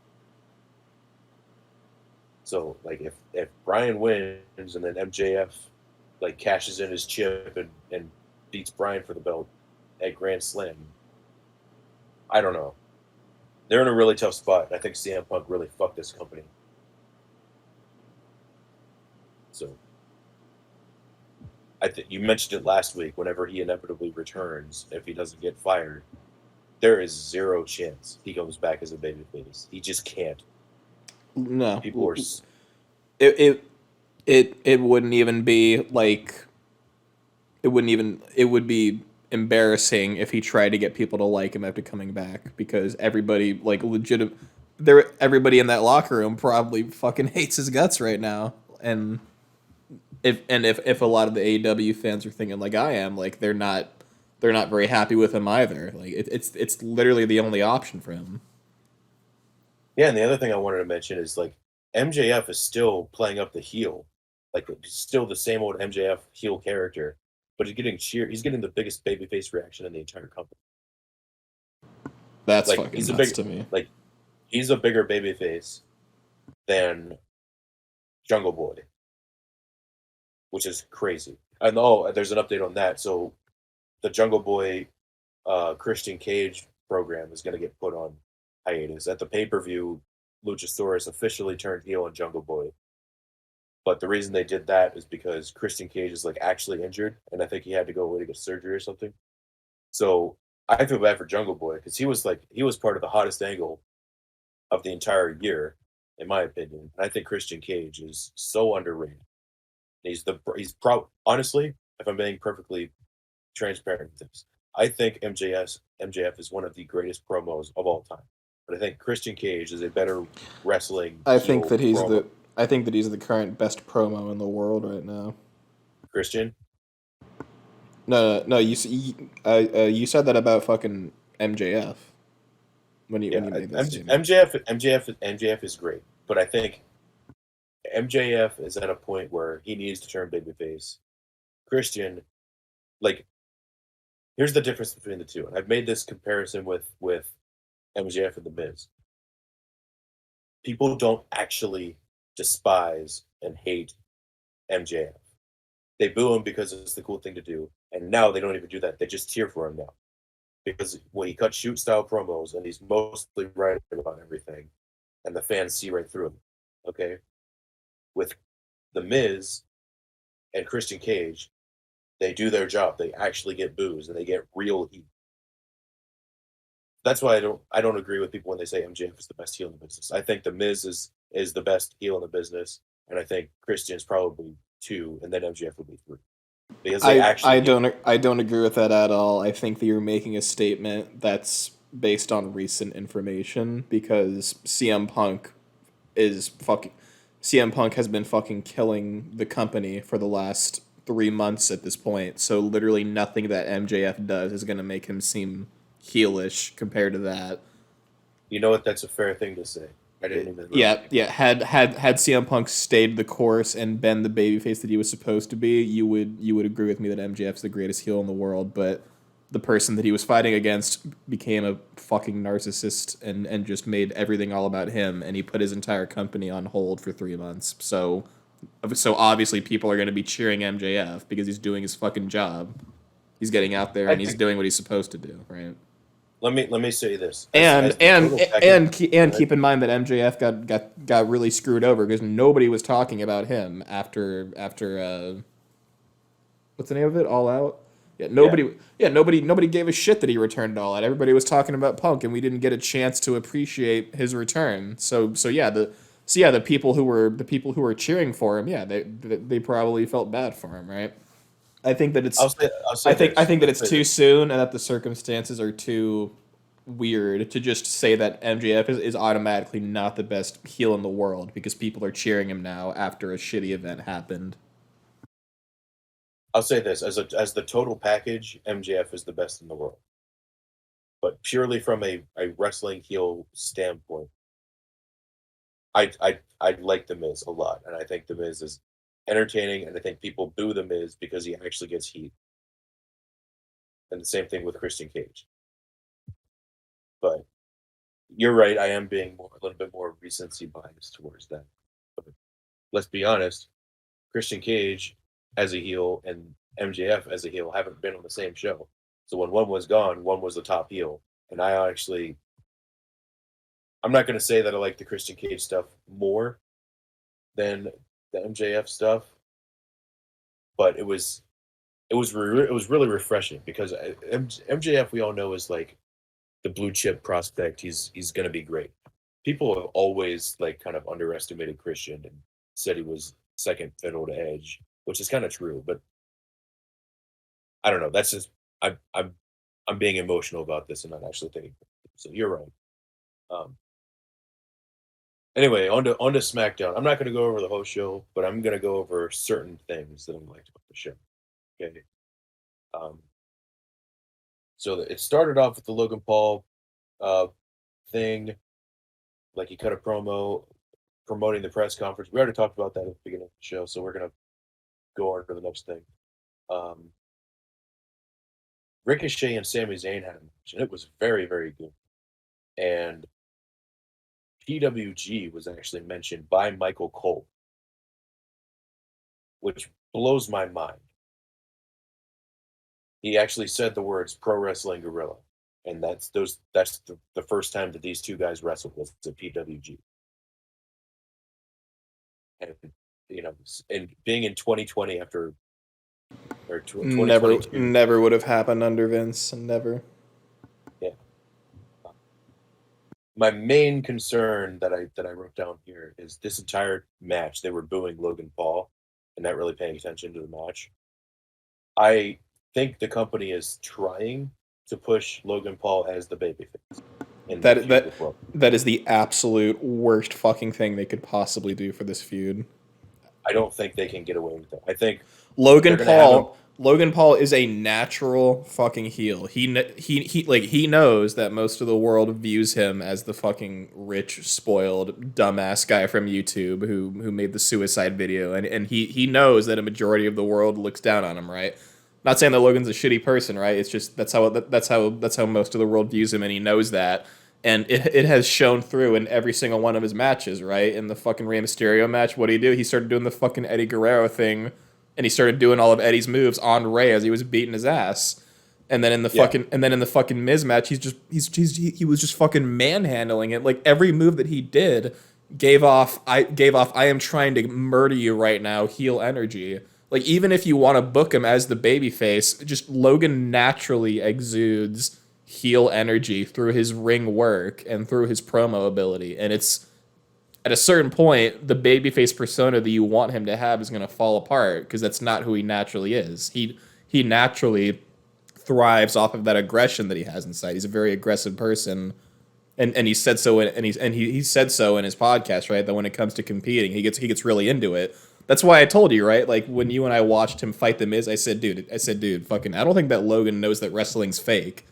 S2: So like if Brian wins and then MJF like cashes in his chip and beats Brian for the belt at Grand Slam, I don't know. They're in a really tough spot. I think CM Punk really fucked this company. So I think you mentioned it last week. Whenever he inevitably returns, if he doesn't get fired, there is zero chance he comes back as a babyface. He just can't.
S1: No.
S2: People are.
S1: It wouldn't even be like it would be embarrassing if he tried to get people to like him after coming back, because everybody like everybody in that locker room probably fucking hates his guts right now. And if a lot of the AEW fans are thinking like I am, like they're not very happy with him either. Like it's literally the only option for him.
S2: Yeah, and the other thing I wanted to mention is like MJF is still playing up the heel, like still the same old MJF heel character, but he's getting cheered. He's getting the biggest babyface reaction in the entire company.
S1: That's
S2: Like
S1: fucking nuts to me.
S2: like he's a bigger babyface than Jungle Boy, which is crazy. And there's an update on that. So the Jungle Boy Christian Cage program is going to get put on hiatus. At the pay-per-view, Luchasaurus officially turned heel on Jungle Boy. But the reason they did that is because Christian Cage is like actually injured, and I think he had to go away to get surgery or something. So I feel bad for Jungle Boy because he was part of the hottest angle of the entire year, in my opinion. And I think Christian Cage is so underrated. Honestly, if I'm being perfectly transparent with this, I think MJF is one of the greatest promos of all time. But I think Christian Cage is a better wrestling
S1: I think
S2: heel
S1: that
S2: promo.
S1: I think that he's the current best promo in the world right now.
S2: Christian?
S1: No. You said that about fucking MJF when you made that statement.
S2: MJF is great, but I think MJF is at a point where he needs to turn babyface. Christian, like, here's the difference between the two. And I've made this comparison with MJF and The Miz. People don't actually despise and hate MJF. They boo him because it's the cool thing to do. And now they don't even do that. They just cheer for him now. Because when he cuts shoot style promos and he's mostly right about everything, and the fans see right through him. Okay? With The Miz and Christian Cage, they do their job. They actually get boos and they get real heat. That's why I don't agree with people when they say MJF is the best heel in the business. I think The Miz is the best heel in the business, and I think Christian's probably 2, and then MJF would be 3. Because they actually
S1: I don't agree with that at all. I think that you're making a statement that's based on recent information, because CM Punk has been fucking killing the company for the last 3 months at this point. So literally nothing that MJF does is going to make him seem heelish compared to that.
S2: You know what? That's a fair thing to say. I didn't even
S1: Yeah,
S2: realize.
S1: yeah. Had CM Punk stayed the course and been the babyface that he was supposed to be, you would agree with me that MJF's the greatest heel in the world. But the person that he was fighting against became a fucking narcissist and just made everything all about him. And he put his entire company on hold for 3 months. So obviously people are going to be cheering MJF because he's doing his fucking job. He's getting out there
S2: I
S1: and he's
S2: think
S1: doing what he's supposed to do, right?
S2: let me say this
S1: And
S2: as the
S1: and
S2: total package.
S1: and
S2: Go
S1: and
S2: ahead.
S1: keep in mind that MJF got really screwed over because nobody was talking about him after what's the name of it? All Out. Yeah,
S2: Yeah,
S1: nobody gave a shit that he returned to All Out. Everybody was talking about Punk, and we didn't get a chance to appreciate his return. The people who were cheering for him, yeah, they probably felt bad for him, right? I think that
S2: I'll
S1: it's
S2: say I'll
S1: I
S2: say
S1: think I
S2: this.
S1: think that
S2: I'll
S1: it's
S2: say
S1: too
S2: this.
S1: soon and that the circumstances are too weird to just say that MJF is automatically not the best heel in the world because people are cheering him now after a shitty event happened.
S2: I'll say this as the total package. MJF is the best in the world, but purely from a wrestling heel standpoint, I like the Miz a lot, and I think the Miz is entertaining, and I think people boo the Miz because he actually gets heat. And the same thing with Christian Cage. But you're right, I am being a little bit more recency biased towards that. But let's be honest, Christian Cage as a heel and MJF as a heel haven't been on the same show. So when one was gone, one was the top heel. And I'm not going to say that I like the Christian Cage stuff more than the MJF stuff, but it was really refreshing because MJF we all know is like the blue chip prospect. He's going to be great. People have always like kind of underestimated Christian and said he was second fiddle to Edge, which is kind of true. But I don't know. That's just I'm being emotional about this and not actually thinking. So you're right. Um, anyway, on to SmackDown. I'm not going to go over the whole show, but I'm going to go over certain things that I liked about the show. Okay. Um, so it started off with the Logan Paul uh, thing. Like he cut a promo promoting the press conference. We already talked about that at the beginning of the show, so we're gonna go on to the next thing. Um, Ricochet and Sami Zayn had a match, and it was very, very good. And PWG was actually mentioned by Michael Cole, which blows my mind. He actually said the words "Pro Wrestling Gorilla," and that's the first time that these two guys wrestled was at PWG. And and being in 2020 after or
S1: Never
S2: 2022,
S1: never would have happened under Vince. Never.
S2: yeah. My main concern that I wrote down here is this entire match they were booing Logan Paul and not really paying attention to the match. I think the company is trying to push Logan Paul as the babyface in the
S1: That
S2: feud
S1: that
S2: with Logan.
S1: that is the absolute worst fucking thing they could possibly do for this feud.
S2: I don't think they can get away with it. I think they're
S1: Logan
S2: gonna have him.
S1: Paul Logan Paul is a natural fucking heel. He knows that most of the world views him as the fucking rich, spoiled, dumbass guy from YouTube who made the suicide video, and he knows that a majority of the world looks down on him, right? Not saying that Logan's a shitty person, right? It's just that's how most of the world views him, and he knows that, and it has shown through in every single one of his matches, right? In the fucking Rey Mysterio match, what did he do? He started doing the fucking Eddie Guerrero thing, and he started doing all of Eddie's moves on Rey as he was beating his ass.
S2: Yeah,
S1: And then in the fucking Miz match, he was just fucking manhandling it. Like every move that he did gave off I am trying to murder you right now heel energy. Like even if you want to book him as the babyface, just Logan naturally exudes heel energy through his ring work and through his promo ability, and it's at a certain point, the babyface persona that you want him to have is going to fall apart because that's not who he naturally is. He naturally thrives off of that aggression that he has inside. He's a very aggressive person, and he said so he said so in his podcast, right? That when it comes to competing, he gets really into it. That's why I told you, right? Like when you and I watched him fight the Miz, I said, dude, fucking, I don't think that Logan knows that wrestling's fake.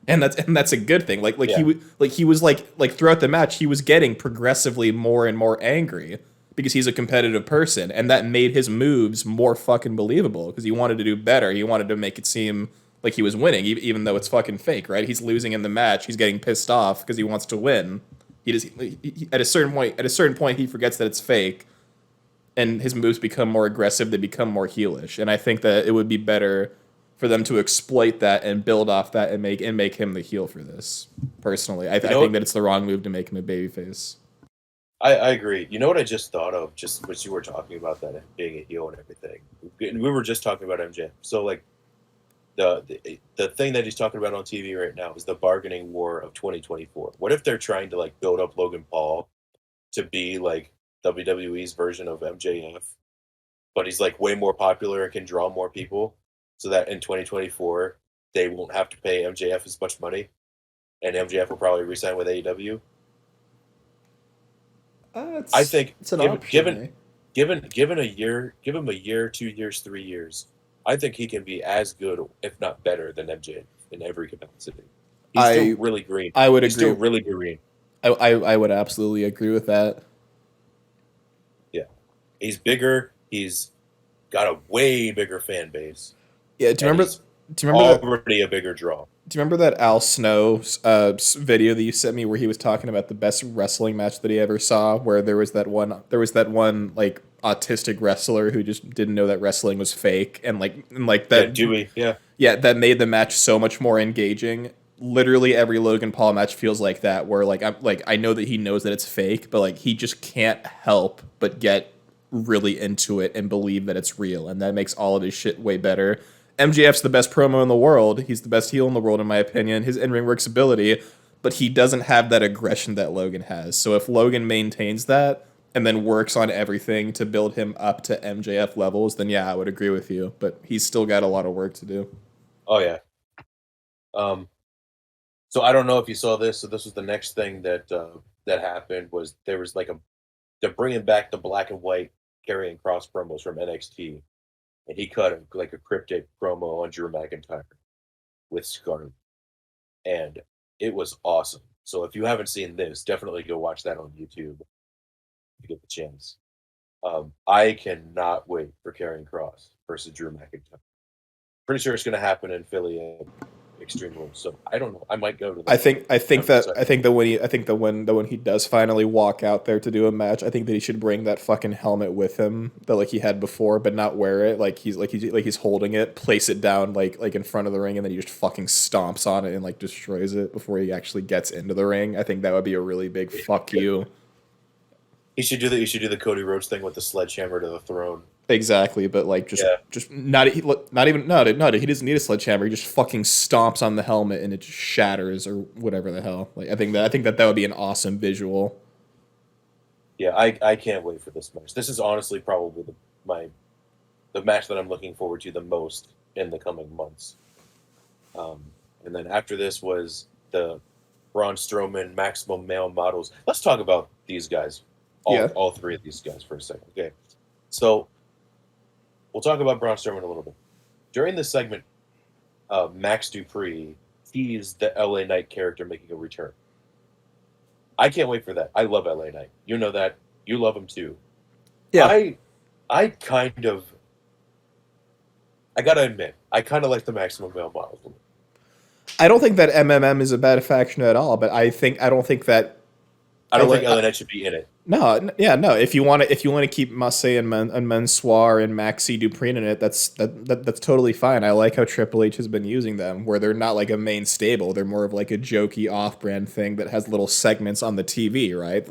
S1: and that's a good thing.
S2: Yeah.
S1: He was like throughout the match he was getting progressively more and more angry because he's a competitive person, and that made his moves more fucking believable because he wanted to do better. He wanted to make it seem like he was winning, even though it's fucking fake, right? He's losing in the match. He's getting pissed off because he wants to win. At a certain point he forgets that it's fake, and his moves become more aggressive. They become more heelish, and I think that it would be better for them to exploit that and build off that and make him the heel for this. Personally, I think that it's the wrong move to make him a babyface.
S2: I agree. You know what I just thought of, just what you were talking about, that being a heel and everything. We were just talking about MJ. So like the thing that he's talking about on TV right now is the bargaining war of 2024. What if they're trying to like build up Logan Paul to be like WWE's version of MJF, but he's like way more popular and can draw more people, so that in 2024 they won't have to pay MJF as much money, and MJF will probably resign with AEW. I think
S1: It's an option. Eh?
S2: given a year, give him a year, 2 years, 3 years. I think he can be as good, if not better, than MJ in every capacity. He's still
S1: I
S2: really green.
S1: I would
S2: He's
S1: agree.
S2: still really green.
S1: I would absolutely agree with that.
S2: Yeah, he's bigger. He's got a way bigger fan base,
S1: Yeah.
S2: and he's
S1: Do you remember that?
S2: already a bigger draw.
S1: Do you remember that Al Snow video that you sent me where he was talking about the best wrestling match that he ever saw? Where there was that one like autistic wrestler who just didn't know that wrestling was fake, and like
S2: Yeah,
S1: that
S2: Dewey. Yeah,
S1: yeah, that made the match so much more engaging. Literally every Logan Paul match feels like that, where I know that he knows that it's fake, but like he just can't help but get really into it and believe that it's real, and that makes all of his shit way better. MJF's the best promo in the world. He's the best heel in the world, in my opinion. His in-ring works ability, but he doesn't have that aggression that Logan has. So if Logan maintains that and then works on everything to build him up to MJF levels, then yeah, I would agree with you. But he's still got a lot of work to do.
S2: oh yeah. Um, so I don't know if you saw this. So this was the next thing that happened. Was there was like a they're bringing back the black and white carrying cross promos from NXT, and he cut like a cryptic promo on Drew McIntyre with Scarlett, and it was awesome. So if you haven't seen this, definitely go watch that on YouTube if you get the chance. I cannot wait for Karrion Cross versus Drew McIntyre. Pretty sure it's going to happen in Philly at Extreme Rules. So I don't know. I might go to that.
S1: I think that when he does finally walk out there to do a match, I think that he should bring that fucking helmet with him that like he had before, but not wear it. He's holding it, place it down like in front of the ring, and then he just fucking stomps on it and like destroys it before he actually gets into the ring. I think that would be a really big fuck you.
S2: He should do the Cody Rhodes thing with the sledgehammer to the throne.
S1: Exactly, but like
S2: Yeah.
S1: just not even no, he doesn't need a sledgehammer. He just fucking stomps on the helmet and it just shatters or whatever the hell. Like I think that would be an awesome visual.
S2: Yeah, I can't wait for this match. This is honestly probably the match that I'm looking forward to the most in the coming months. And then after this was the Braun Strowman Maximum Male Models. Let's talk about these guys,
S1: Yeah.
S2: all three of these guys for a second. Okay, so we'll talk about Braun Strowman a little bit. During this segment, Max Dupree teased the LA Knight character making a return. I can't wait for that. I love LA Knight. You know that. You love him too.
S1: Yeah.
S2: I kind of, I gotta admit, I kind of like the Maximum Male Models.
S1: I don't think that MMM is a bad faction at all, but I don't think that
S2: I don't think LA Knight should be in it.
S1: No, yeah, no. If you want to keep Massey and Mansoir and Maxi Dupree in it, that's totally fine. I like how Triple H has been using them, where they're not like a main stable. They're more of like a jokey off-brand thing that has little segments on the TV, right?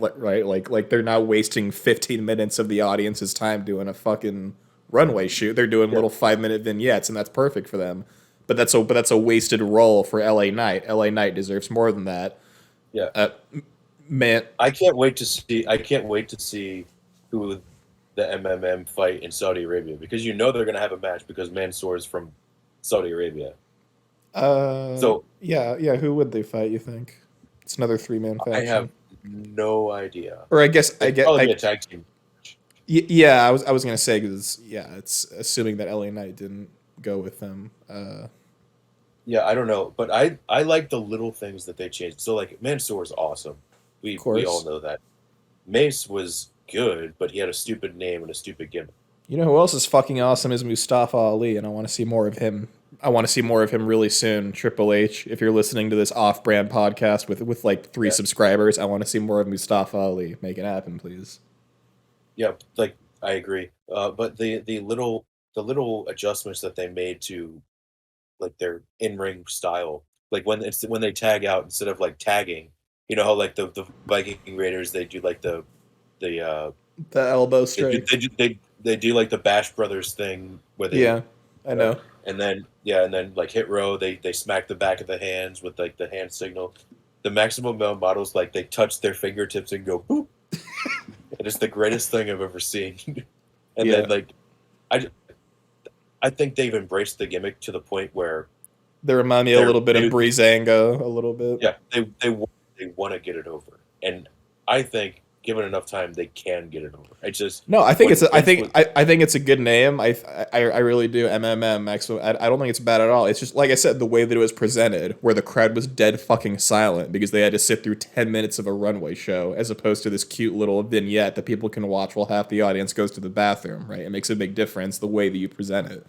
S1: Like they're not wasting 15 minutes of the audience's time doing a fucking runway shoot. They're doing little 5-minute vignettes, and that's perfect for them. But that's a wasted role for LA Knight. LA Knight deserves more than that.
S2: Yeah.
S1: Man,
S2: I can't wait to see who the MMM fight in Saudi Arabia, because you know they're going to have a match because Mansoor is from Saudi Arabia. So
S1: yeah. Who would they fight? You think it's another 3-man faction?
S2: I have no idea.
S1: Or I guess
S2: Probably a tag team.
S1: Yeah, I was gonna say because it's assuming that LA Knight didn't go with them.
S2: Yeah, I don't know, but I like the little things that they changed. So like Mansoor is awesome.
S1: Of
S2: We all
S1: course.
S2: know that. Mace was good, but he had a stupid name and a stupid gimmick.
S1: You know who else is fucking awesome is Mustafa Ali, and I want to see more of him. I want to see more of him really soon. Triple H, if you're listening to this off-brand podcast with like 3 subscribers, I want to see more of Mustafa Ali. Make it happen, please.
S2: Yeah, like I agree. But the little adjustments that they made to like their in-ring style, like when they tag out instead of like tagging, you know how like the Viking Raiders they do like the
S1: The elbow
S2: they do
S1: strike.
S2: they do they do like the Bash Brothers thing where they
S1: Yeah, I know.
S2: and then yeah and then like Hit Row they smack the back of the hands with like the hand signal. The Maximum Male models like they touch their fingertips and go boop. It is the greatest thing I've ever seen. And
S1: Yeah,
S2: then like I I think they've embraced the gimmick to the point where
S1: they remind me a
S2: they're
S1: little bit of
S2: they
S1: Breezango, a little bit.
S2: yeah they want to get it over, and I think given enough time they can get it over. It's just
S1: No, I think it's
S2: when
S1: a,
S2: Vince was
S1: I think it's a good name. I really do. MMM. I don't think it's bad at all. It's just like I said, the way that it was presented, where the crowd was dead fucking silent because they had to sit through 10 minutes of a runway show, as opposed to this cute little vignette that people can watch while half the audience goes to the bathroom. Right? It makes a big difference the way that you present it.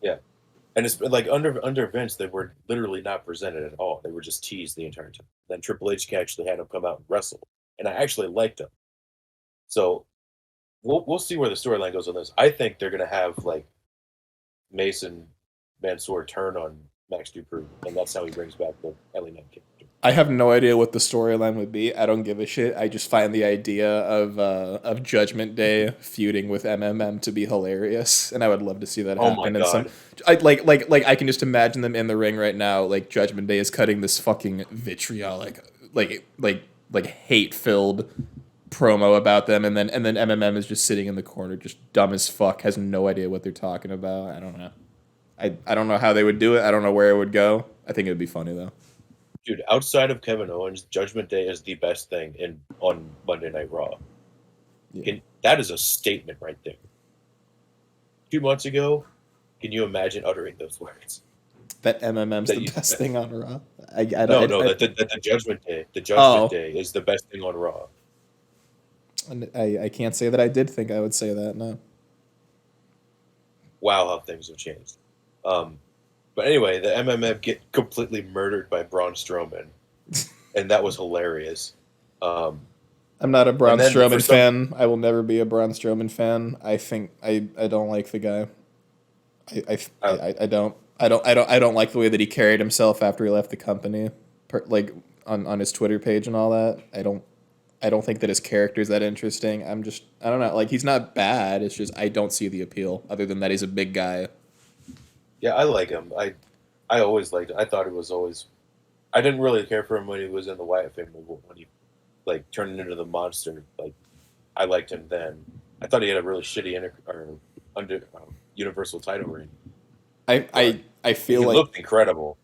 S2: yeah, and it's like under Vince they were literally not presented at all. They were just teased the entire time. Then Triple H actually had him come out and wrestle, and I actually liked him. So we'll see where the storyline goes on this. I think they're gonna have like Mason Mansoor turn on Max Dupree, and that's how he brings back the Ellie Knight character.
S1: I have no idea what the storyline would be. I don't give a shit. I just find the idea of Judgment Day feuding with MMM to be hilarious, and I would love to see that
S2: Oh my
S1: happen. And some,
S2: god.
S1: I like I can just imagine them in the ring right now. Like Judgment Day is cutting this fucking vitriolic, like hate filled promo about them, and then MMM is just sitting in the corner, just dumb as fuck, has no idea what they're talking about. I don't know. I don't know how they would do it. I don't know where it would go. I think it would be funny though.
S2: Dude, outside of Kevin Owens, Judgment Day is the best thing in on Monday Night Raw.
S1: Yeah.
S2: That is a statement right there. 2 months ago, can you imagine uttering those words?
S1: That MMM's
S2: That
S1: the
S2: you
S1: best thing on Raw. I
S2: no,
S1: don't.
S2: no, that the Judgment
S1: Oh,
S2: Day is the best thing on Raw.
S1: and I can't say that I did think I would say that. No.
S2: Wow, how things have changed. Um, but anyway, the MMM get completely murdered by Braun Strowman, and that was hilarious. Um,
S1: I'm not a
S2: and
S1: Braun
S2: then for
S1: Strowman
S2: some,
S1: fan. I will never be a Braun Strowman fan. I think I don't like the guy.
S2: uh,
S1: I don't like the way that he carried himself after he left the company. Like on his Twitter page and all that. I don't think that his character is that interesting. I don't know. Like he's not bad. It's just I don't see the appeal other than that he's a big guy.
S2: yeah, I like him. I always liked. I thought he was always. I didn't really care for him when he was in the Wyatt family, but when he like turned into the monster. Like I liked him then. I thought he had a really shitty under Universal title reign, but
S1: I feel
S2: he
S1: like
S2: looked incredible.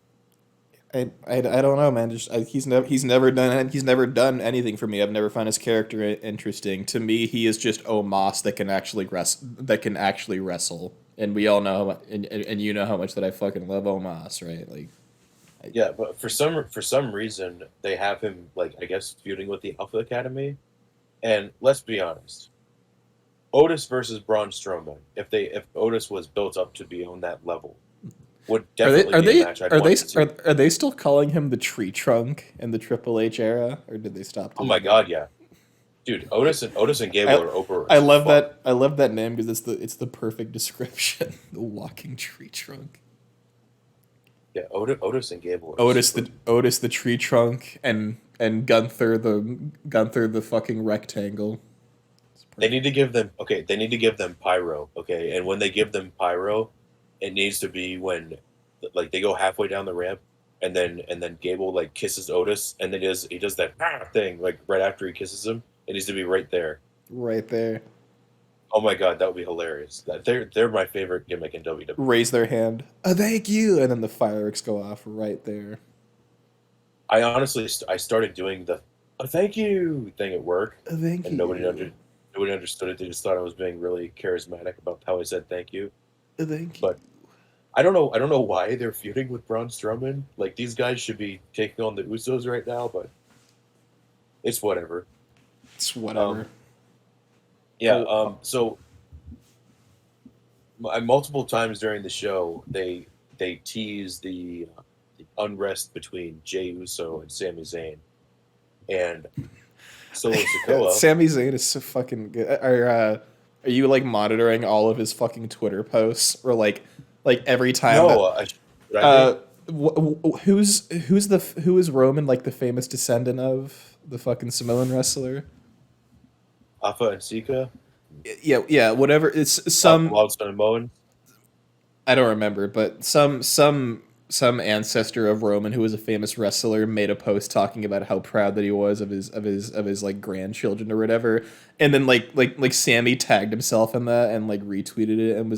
S1: I don't know, man. Just he's never done anything for me. I've never found his character interesting. To me, he is just Omos that can actually wrestle. And we all know, and you know how much that I fucking love Omos, right? Like, I,
S2: Yeah, but for some reason they have him like I guess feuding with the Alpha Academy. And let's be honest, Otis versus Braun Strowman. If Otis was built up to be on that level, would definitely be a match I'd want to see.
S1: are they still calling him the tree trunk in the Triple H era, or did they stop
S2: Oh
S1: doing
S2: my
S1: that?
S2: god, yeah, dude, Otis and Gable
S1: I
S2: are over as fuck.
S1: I love that name because it's the perfect description. The walking tree trunk.
S2: Yeah, Otis and Gable are super.
S1: Otis the tree trunk and Gunther the fucking rectangle. It's
S2: They
S1: perfect.
S2: need to give them okay. They need to give them pyro, okay. And when they give them pyro, it needs to be when like they go halfway down the ramp, and then Gable like kisses Otis, and then he does that thing like right after he kisses him. It needs to be right there.
S1: Right there.
S2: Oh my god, that would be hilarious. They're my favorite gimmick in WWE.
S1: Raise their hand. Thank you, and then the fireworks go off right there.
S2: I honestly I started doing the thank you thing at work,
S1: Thank
S2: and
S1: you.
S2: nobody understood it. They just thought I was being really charismatic about how I said thank you.
S1: Thank you.
S2: But I don't know. I don't know why they're feuding with Braun Strowman. Like these guys should be taking on the Usos right now, but it's whatever.
S1: It's whatever.
S2: Um, yeah.
S1: Oh,
S2: So multiple times during the show, they tease the unrest between Jey Uso and Sami Zayn, and Solo Sikoa.
S1: Sami Zayn is so fucking good. Are you like monitoring all of his fucking Twitter posts or like every time
S2: No,
S1: that
S2: should I be?
S1: who is Roman like the famous descendant of the fucking Samoan wrestler?
S2: Alpha and Sika,
S1: Yeah, whatever. It's
S2: Alpha
S1: some
S2: Wild Son and Moen.
S1: I don't remember, but some ancestor of Roman who was a famous wrestler made a post talking about how proud that he was of his like grandchildren or whatever, and then like Sammy tagged himself in that and like retweeted it and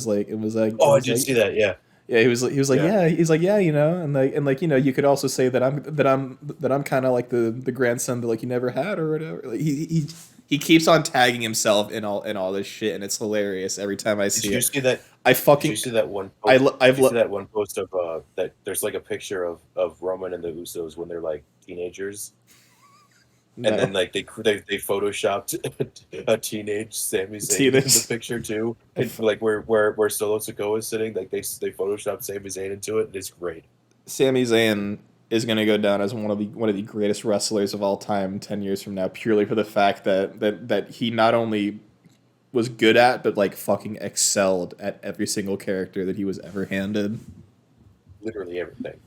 S2: Oh, I did see that. Yeah,
S1: yeah, he was like
S2: yeah.
S1: yeah, he's like yeah, you know, and like you know, you could also say that I'm kind of like the grandson that like you never had or whatever. Like he keeps on tagging himself in all this shit, and it's hilarious every time I
S2: Did
S1: see
S2: you
S1: it.
S2: see that?
S1: I
S2: Did you
S1: fucking
S2: see that one
S1: I
S2: post? Did
S1: I've
S2: you see that one post of that? There's like a picture of Roman and the Usos when they're like teenagers, and then
S1: no
S2: like they photoshopped a teenage Sami Zayn in the
S1: teenage.
S2: picture too,
S1: I
S2: and
S1: f-
S2: like where Solo Sikoa is sitting, like they photoshopped Sami Zayn into it, and it's great.
S1: Sami Zayn is going to go down as one of the greatest wrestlers of all time 10 years from now purely for the fact that he not only was good at but like fucking excelled at every single character that he was ever handed.
S2: Literally everything.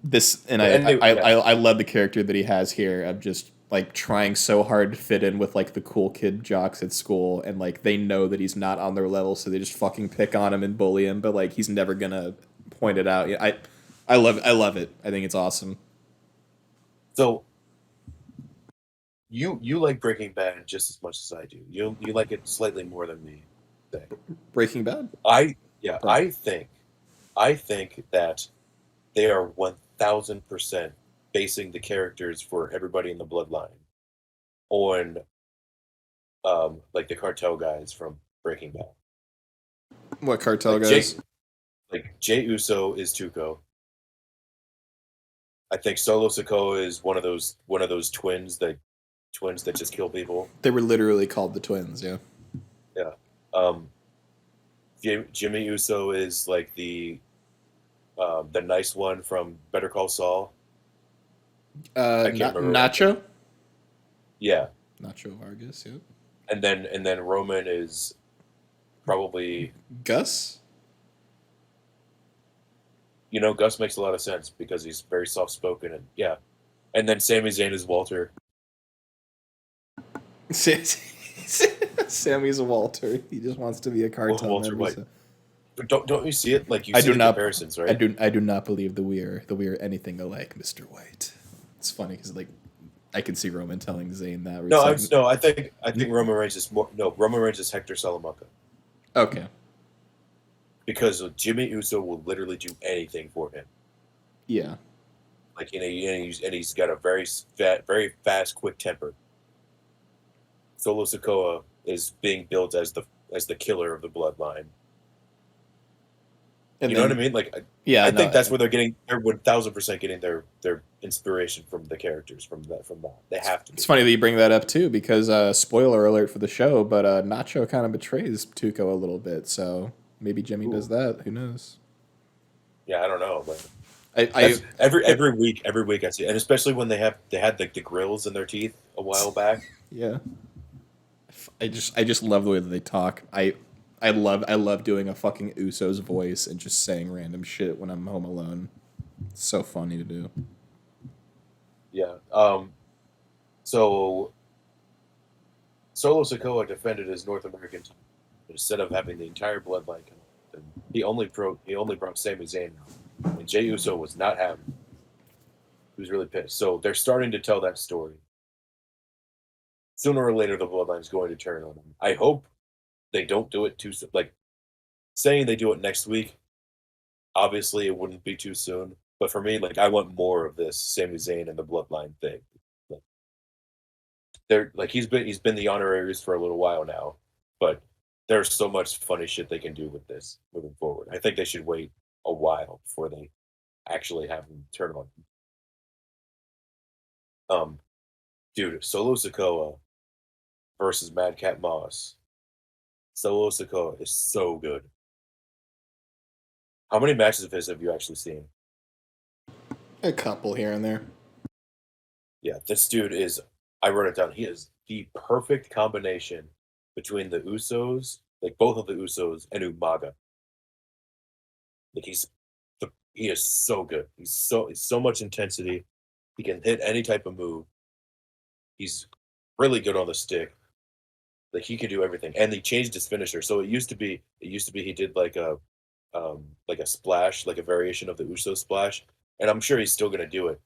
S1: This and
S2: But anyway, yeah,
S1: I love the character that he has here of just like trying so hard to fit in with like the cool kid jocks at school, and like they know that he's not on their level, so they just fucking pick on him and bully him, but like he's never gonna point it out. Yeah, I love it. I think it's awesome.
S2: so you like Breaking Bad just as much as I do. You like it slightly more than me. I think.
S1: Breaking Bad.
S2: I yeah,
S1: Right.
S2: I think that they are 1000% basing the characters for everybody in the bloodline on like the cartel guys from Breaking Bad.
S1: What cartel
S2: Like Jay
S1: guys?
S2: like Jay Uso is Tuco. I think Solo Sikoa is one of those twins that just kill people.
S1: They were literally called the twins. Yeah.
S2: Yeah. Um Jimmy Uso is like the nice one from Better Call Saul. I can't remember what the
S1: Nacho.
S2: yeah.
S1: Nacho Vargas. Yep.
S2: And then Roman is probably
S1: Gus.
S2: Gus makes a lot of sense because he's very soft spoken and yeah. And then Sami Zayn is Walter.
S1: Sammy's a Walter. He just wants to be a cartel
S2: Walter
S1: member.
S2: White.
S1: So.
S2: But don't you see it? Like you
S1: I
S2: see
S1: do
S2: the
S1: not.
S2: comparisons, right?
S1: I do not believe that we are anything alike, Mister White. It's funny because like I can see Roman telling Zayn that. Where
S2: No,
S1: it's
S2: I'm
S1: like,
S2: no. I think Roman Reigns is more. No, Roman Reigns is Hector Salamanca
S1: okay,
S2: because Jimmy Uso will literally do anything for him.
S1: yeah,
S2: Like and he's got a very fast, quick temper. Solo Sikoa is being built as the killer of the bloodline.
S1: and
S2: You know what I
S1: then
S2: mean? Like
S1: yeah,
S2: I
S1: no,
S2: think that's where they're 1000% getting their inspiration from the characters from that. They have to
S1: it's
S2: be.
S1: funny that you bring that up too because spoiler alert for the show, but Nacho kind of betrays Tuco a little bit, so maybe Jimmy does
S2: Ooh.
S1: that. Who knows?
S2: Yeah, I don't know, but
S1: I
S2: that's every week I see, and especially when they had the grills in their teeth a while back.
S1: yeah, I just love the way that they talk. I love doing a fucking Usos voice and just saying random shit when I'm home alone. It's so funny to do.
S2: Yeah. So Solo Sikoa defended his North American title instead of having the entire bloodline come up. And he only brought Sami Zayn out, and Jey Uso was not happy. He was really pissed. So they're starting to tell that story. Sooner or later, the bloodline's going to turn on them. I hope they don't do it too soon. Like saying they do it next week, obviously it wouldn't be too soon. But for me, like I want more of this Sami Zayn and the bloodline thing. Like they're like he's been the honoraries for a little while now, but there's so much funny shit they can do with this moving forward. I think they should wait a while before they actually have him turn on. Um, dude, Solo Sikoa versus Madcap Moss. Solo Sikoa is so good. How many matches of his have you actually seen?
S1: A couple here and there.
S2: Yeah, this dude is. I wrote it down. He is the perfect combination between the Usos, like both of the Usos, and Umaga. Like he is so good. He's so much intensity. He can hit any type of move. He's really good on the stick. Like he could do everything. And he changed his finisher. So it used to be he did like a splash, like a variation of the Uso splash. And I'm sure he's still gonna do it.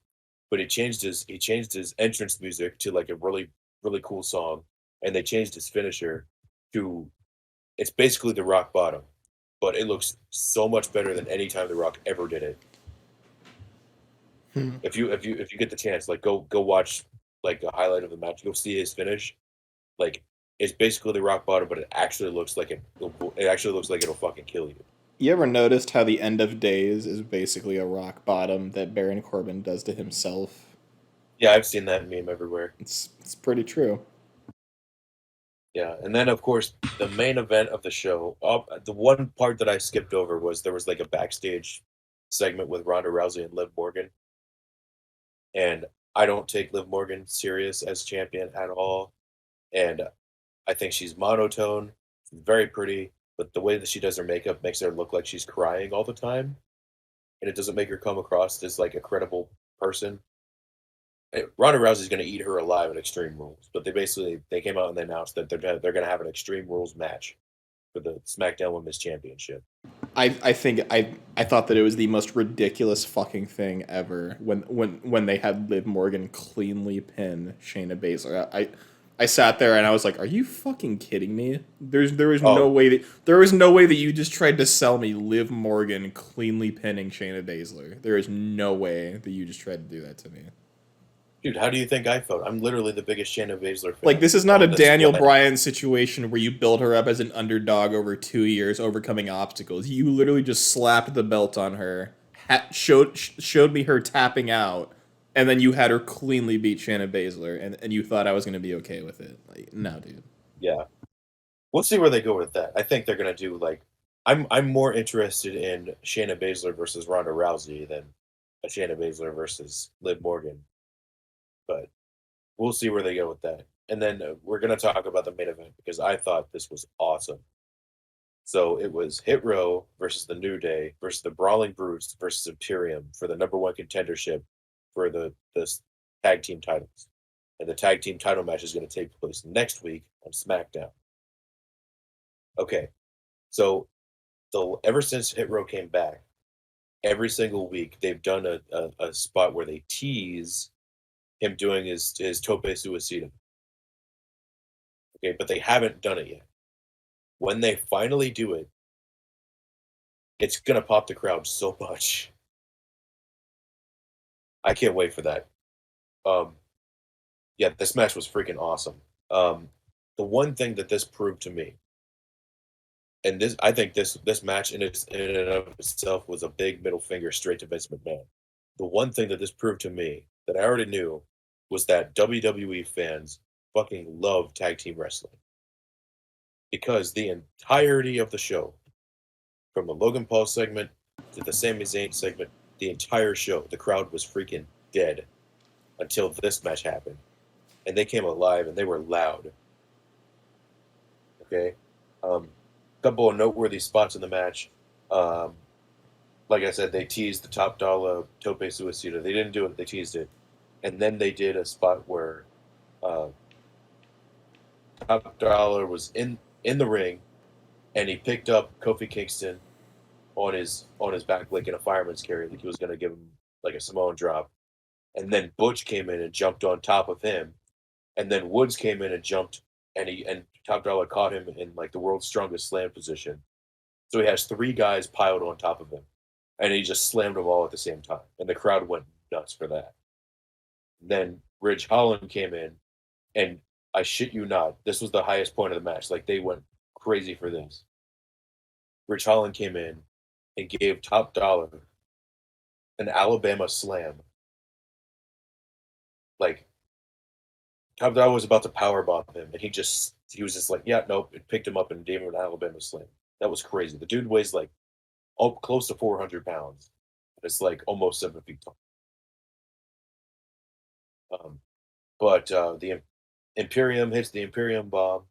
S2: But he changed his entrance music to like a really, really cool song. And they changed his finisher to it's basically the rock bottom. But it looks so much better than any time the Rock ever did it.
S1: Hmm.
S2: If you get the chance, like go watch like a highlight of the match, go see his finish. Like it's basically the rock bottom, but it actually looks like it'll fucking kill you.
S1: You ever noticed how the end of days is basically a rock bottom that Baron Corbin does to himself?
S2: Yeah, I've seen that meme everywhere.
S1: It's pretty true.
S2: Yeah, and then of course the main event of the show. The one part that I skipped over was there was like a backstage segment with Ronda Rousey and Liv Morgan, and I don't take Liv Morgan serious as champion at all. And I think she's monotone, very pretty, but the way that she does her makeup makes her look like she's crying all the time, and it doesn't make her come across as like a credible person. Ronda Rousey's going to eat her alive at Extreme Rules, but they came out and they announced that they're going to have an Extreme Rules match for the SmackDown Women's Championship.
S1: I think I thought that it was the most ridiculous fucking thing ever when they had Liv Morgan cleanly pin Shayna Baszler. I sat there and I was like, "Are you fucking kidding me?"
S2: Oh
S1: There was no way that you just tried to sell me Liv Morgan cleanly pinning Shayna Baszler. There is no way that you just tried to do that to me.
S2: dude, how do you think I felt? I'm literally the biggest Shayna Baszler
S1: Like,
S2: fan
S1: this is not a
S2: on this
S1: Daniel
S2: planet.
S1: Bryan situation where you build her up as an underdog over 2 years, overcoming obstacles. You literally just slapped the belt on her, showed me her tapping out, and then you had her cleanly beat Shanna Baszler, and you thought I was gonna be okay with it. Like, no, dude.
S2: Yeah, we'll see where they go with that. I think they're going to do like I'm more interested in Shayna Baszler versus Ronda Rousey than a Shayna Baszler versus Liv Morgan, but we'll see where they go with that. And then we're going to talk about the main event because I thought this was awesome. So it was Hit Row versus the New Day versus the Brawling Brutes versus Imperium for the number one contendership for the tag team titles. And the tag team title match is going to take place next week on SmackDown. Okay, so ever since Hit Row came back, every single week they've done a spot where they tease him doing his tope suicida. Okay, but they haven't done it yet. When they finally do it, it's gonna pop the crowd so much. I can't wait for that. Um, yeah, this match was freaking awesome. The one thing that this proved to me, and this I think this match in and of itself was a big middle finger straight to Vince McMahon. The one thing that this proved to me that I already knew was that WWE fans fucking love tag team wrestling because the entirety of the show, from the Logan Paul segment to the Sami Zayn segment, the entire show, the crowd was freaking dead until this match happened, and they came alive and they were loud. Okay, couple of noteworthy spots in the match. Um, like I said, they teased the top dollar tope suicida. They didn't do it; they teased it, and then they did a spot where uh, top dollar was in the ring, and he picked up Kofi Kingston on his back like in a fireman's carry, like he was gonna give him like a Samoan drop. And then Butch came in and jumped on top of him, and then Woods came in and jumped, and Top Dollar caught him in like the world's strongest slam position. So he has three guys piled on top of him, and he just slammed them all at the same time, and the crowd went nuts for that. Then Ridge Holland came in, and I shit you not, this was the highest point of the match. Like they went crazy for this. Ridge Holland came in, and gave Top Dollar an Alabama slam. Like Top Dollar was about to powerbomb him, and he was just like, yeah, nope, and picked him up and gave him an Alabama slam. That was crazy. The dude weighs like close to 400 pounds. It's like almost 7 feet tall. Um, but the Imperium hits the Imperium bomb,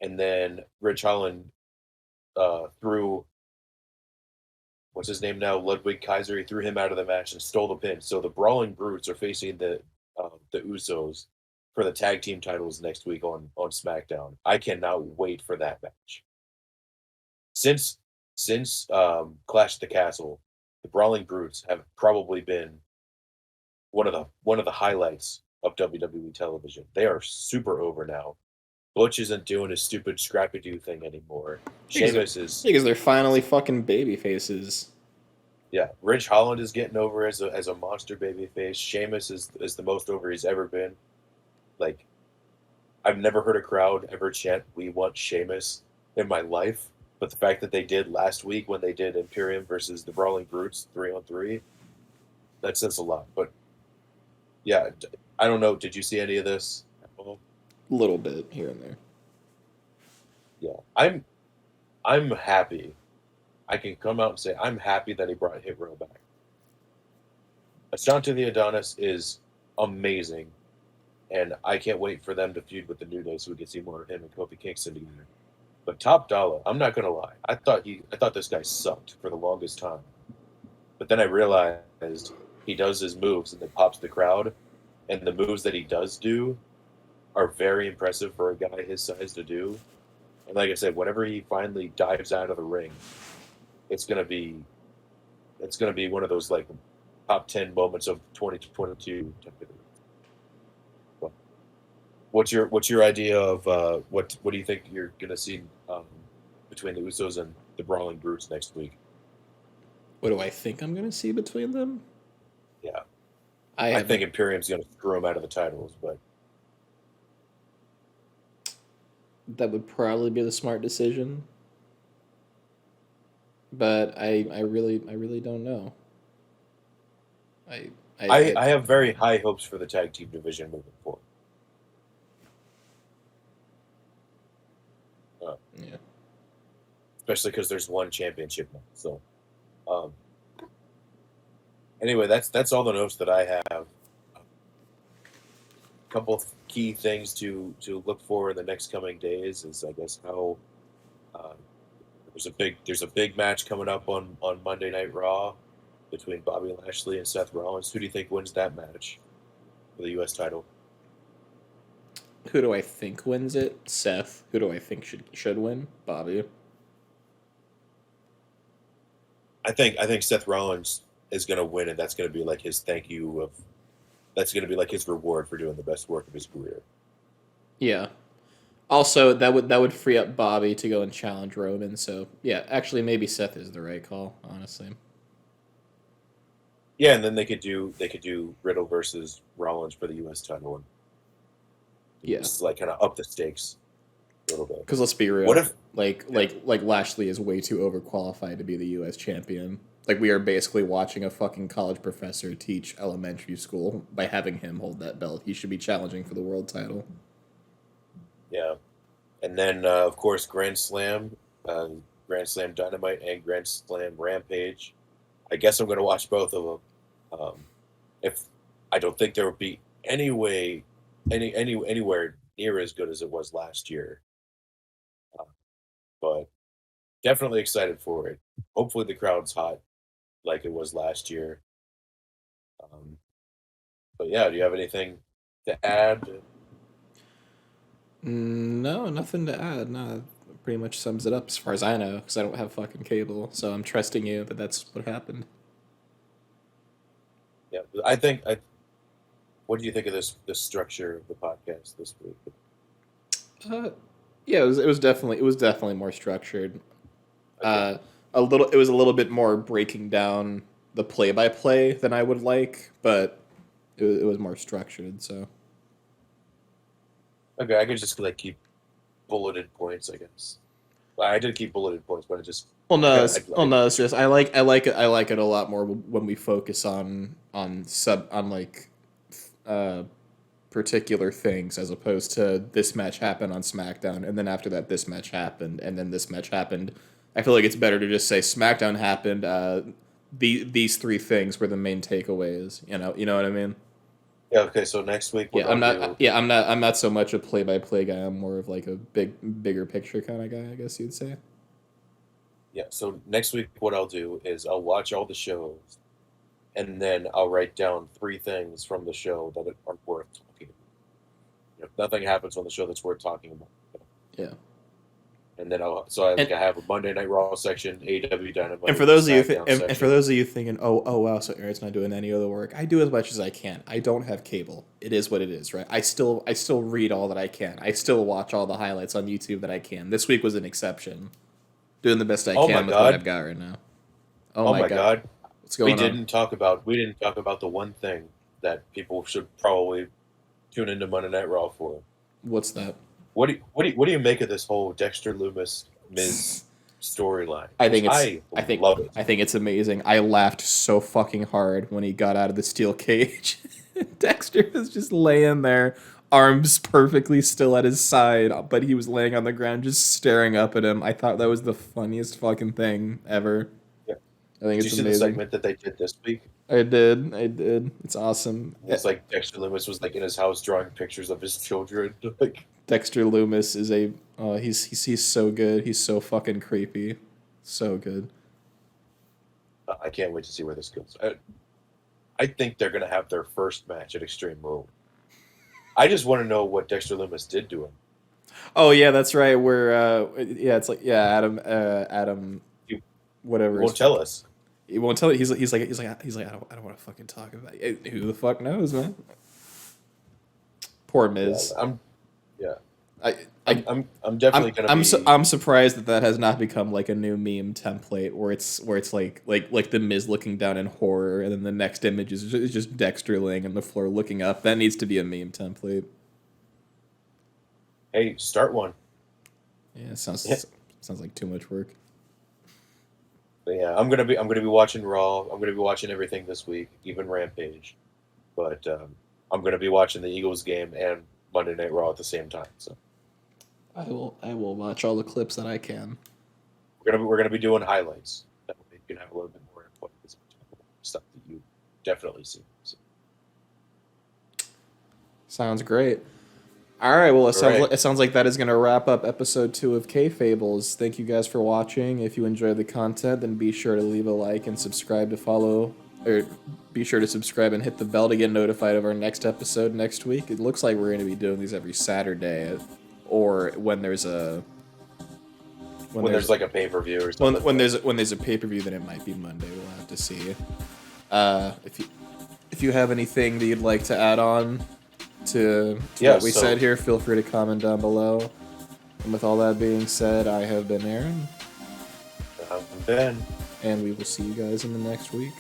S2: and then Rich Holland threw what's his name now, Ludwig Kaiser. He threw him out of the match and stole the pin. So the Brawling Brutes are facing the Usos for the tag team titles next week on SmackDown. I cannot wait for that match. Since Clash at the Castle, the Brawling Brutes have probably been one of the highlights of WWE television. They are super over now. Butch isn't doing his stupid Scrappy Doo thing anymore. Sheamus is
S1: because they're finally fucking baby faces.
S2: yeah. Rich Holland is getting over as a monster baby face. Sheamus is the most over he's ever been. Like I've never heard a crowd ever chant "We want Sheamus" in my life, but the fact that they did last week when they did Imperium versus the Brawling Brutes 3-on-3, that says a lot. But yeah, I don't know. Did you see any of this?
S1: A little bit here and there.
S2: Yeah, I'm happy. I can come out and say I'm happy that he brought Hit Row back. Ashante the Adonis is amazing, and I can't wait for them to feud with the New Day so we can see more of him and Kofi Kingston together. But Top Dollar, I'm not gonna lie, I thought this guy sucked for the longest time, but then I realized he does his moves and then pops the crowd, and the moves that he does do are very impressive for a guy his size to do. And like I said, whenever he finally dives out of the ring, it's gonna be it's gonna be one of those like top 10 moments of 2022. But what's your idea of what do you think you're gonna see between the Usos and the Brawling Brutes next week?
S1: What do I think I'm gonna see between them?
S2: Yeah,
S1: I
S2: I think
S1: haven't.
S2: Imperium's gonna screw them out of the titles, but
S1: That would probably be the smart decision, but I really don't know. I
S2: I have very high hopes for the tag team division moving forward. Uh,
S1: yeah.
S2: Especially because there's one championship now. So um, anyway, that's all the notes that I have. A couple of key things to look for in the next coming days is I guess how uh, there's a big match coming up on Monday Night Raw between Bobby Lashley and Seth Rollins. Who do you think wins that match for the U.S. title?
S1: Who do I think wins it? Seth. Who do I think should win? Bobby.
S2: I think Seth Rollins is going to win, and that's going to be like his thank you of that's going to be like his reward for doing the best work of his career.
S1: Yeah. Also, that would free up Bobby to go and challenge Roman. So yeah, actually, maybe Seth is the right call. Honestly.
S2: Yeah, and then they could do Riddle versus Rollins for the U.S. title, and
S1: Yeah.
S2: just like kind of up the stakes a little bit.
S1: Because let's be
S2: What
S1: real,
S2: if?
S1: like
S2: Yeah,
S1: like like Lashley is way too overqualified to be the U.S. champion. Like we are basically watching a fucking college professor teach elementary school by having him hold that belt. He should be challenging for the world title.
S2: yeah, and then of course uh, Grand Slam Dynamite, and Grand Slam Rampage. I guess I'm going to watch both of them. If I don't think there would be any way, anywhere near as good as it was last year, uh, but definitely excited for it. Hopefully the crowd's hot like it was last year. Um, but yeah, do you have anything to add?
S1: No, nothing to add. No, that pretty much sums it up as far as I know. Because I don't have fucking cable, so I'm trusting you that that's what happened.
S2: Yeah, I think. What do you think of this structure of the podcast this week?
S1: Uh, yeah, it was definitely more structured.
S2: Okay,
S1: Uh, it was a little bit more breaking down the play by play than I would like, but it was more structured. So
S2: okay, I could just like keep bulleted points, I guess. I did keep bulleted points, but it just
S1: Well, no,
S2: I
S1: it's just I like it a lot more when we focus on like uh particular things as opposed to this match happened on SmackDown and then after that this match happened and then this match happened. I feel like it's better to just say SmackDown happened. These three things were the main takeaways. You know what I mean?
S2: yeah. Okay, so next week what
S1: Yeah,
S2: I'll do.
S1: I'm not so much a play-by-play guy. I'm more of like a bigger picture kind of guy, I guess you'd say.
S2: Yeah, so next week what I'll do is I'll watch all the shows, and then I'll write down three things from the show that are worth talking about. If nothing happens on the show that's worth talking about.
S1: Yeah.
S2: And then I
S1: And
S2: have a Monday Night Raw section, AEW
S1: and
S2: Dynamite,
S1: for those of you
S2: SmackDown
S1: and for
S2: section.
S1: those of you thinking, oh wow, so Aaron's not doing any other work. I do as much as I can. I don't have cable. It is what it is, right? I still read all that I can. I still watch all the highlights on YouTube that I can. This week was an exception. Doing the best I
S2: Oh my
S1: can with what I've
S2: God!
S1: got right now. Oh
S2: Oh
S1: my
S2: my
S1: god,
S2: God!
S1: what's going on?
S2: We didn't talk about the one thing that people should probably tune into Monday Night Raw for.
S1: What's that?
S2: What do you make of this whole Dexter Loomis Miz storyline?
S1: I
S2: 'Cause
S1: think it's
S2: I love it.
S1: I think it's amazing. I laughed so fucking hard when he got out of the steel cage. Dexter was just laying there, arms perfectly still at his side, but he was laying on the ground just staring up at him. I thought that was the funniest fucking thing ever.
S2: Yeah.
S1: I think
S2: Did you
S1: it's
S2: see the
S1: amazing.
S2: segment that they did this week?
S1: I did. I did. It's awesome.
S2: It's like Dexter Loomis was like in his house drawing pictures of his children. Like,
S1: Dexter Loomis is a he's so good. He's so fucking creepy. So good.
S2: I can't wait to see where this goes. I think they're gonna have their first match at Extreme Rules. I just want to know what Dexter Loomis did to him.
S1: Oh yeah, that's right. Where yeah, it's like yeah, Adam
S2: You, you
S1: whatever
S2: won't tell us.
S1: he won't tell it. He's like I don't want to fucking talk about it. Who the fuck knows, man? Poor
S2: Yeah,
S1: Miz.
S2: yeah.
S1: I I
S2: I'm definitely gonna be.
S1: I'm surprised that has not become like a new meme template where it's like the Miz looking down in horror and then the next image is just Dexter laying on the floor looking up. That needs to be a meme template.
S2: Hey, start one.
S1: Yeah, sounds like too much work.
S2: But yeah, I'm gonna be watching Raw. I'm gonna be watching everything this week, even Rampage. But I'm gonna be watching the Eagles game and Monday Night Raw at the same time. So
S1: I will watch all the clips that I can.
S2: we're gonna be doing highlights. That way you can have a little bit more input. It's stuff that you definitely see. So,
S1: Sounds great. All right, well,
S2: right.
S1: it sounds like that is going to wrap up episode 2 of Kayfables. Thank you guys for watching. If you enjoyed the content, then be sure to leave a like and subscribe to follow, or be sure to subscribe and hit the bell to get notified of our next episode next week. It looks like we're going to be doing these every Saturday, or when there's a
S2: When there's like a pay-per-view or something.
S1: when there's a pay-per-view, then it might be Monday. We'll have to see. If you have anything that you'd like to add on to what we said here, feel free to comment down below. And with all that being said, I have been Aaron,
S2: I'm Ben.
S1: and we will see you guys in the next week.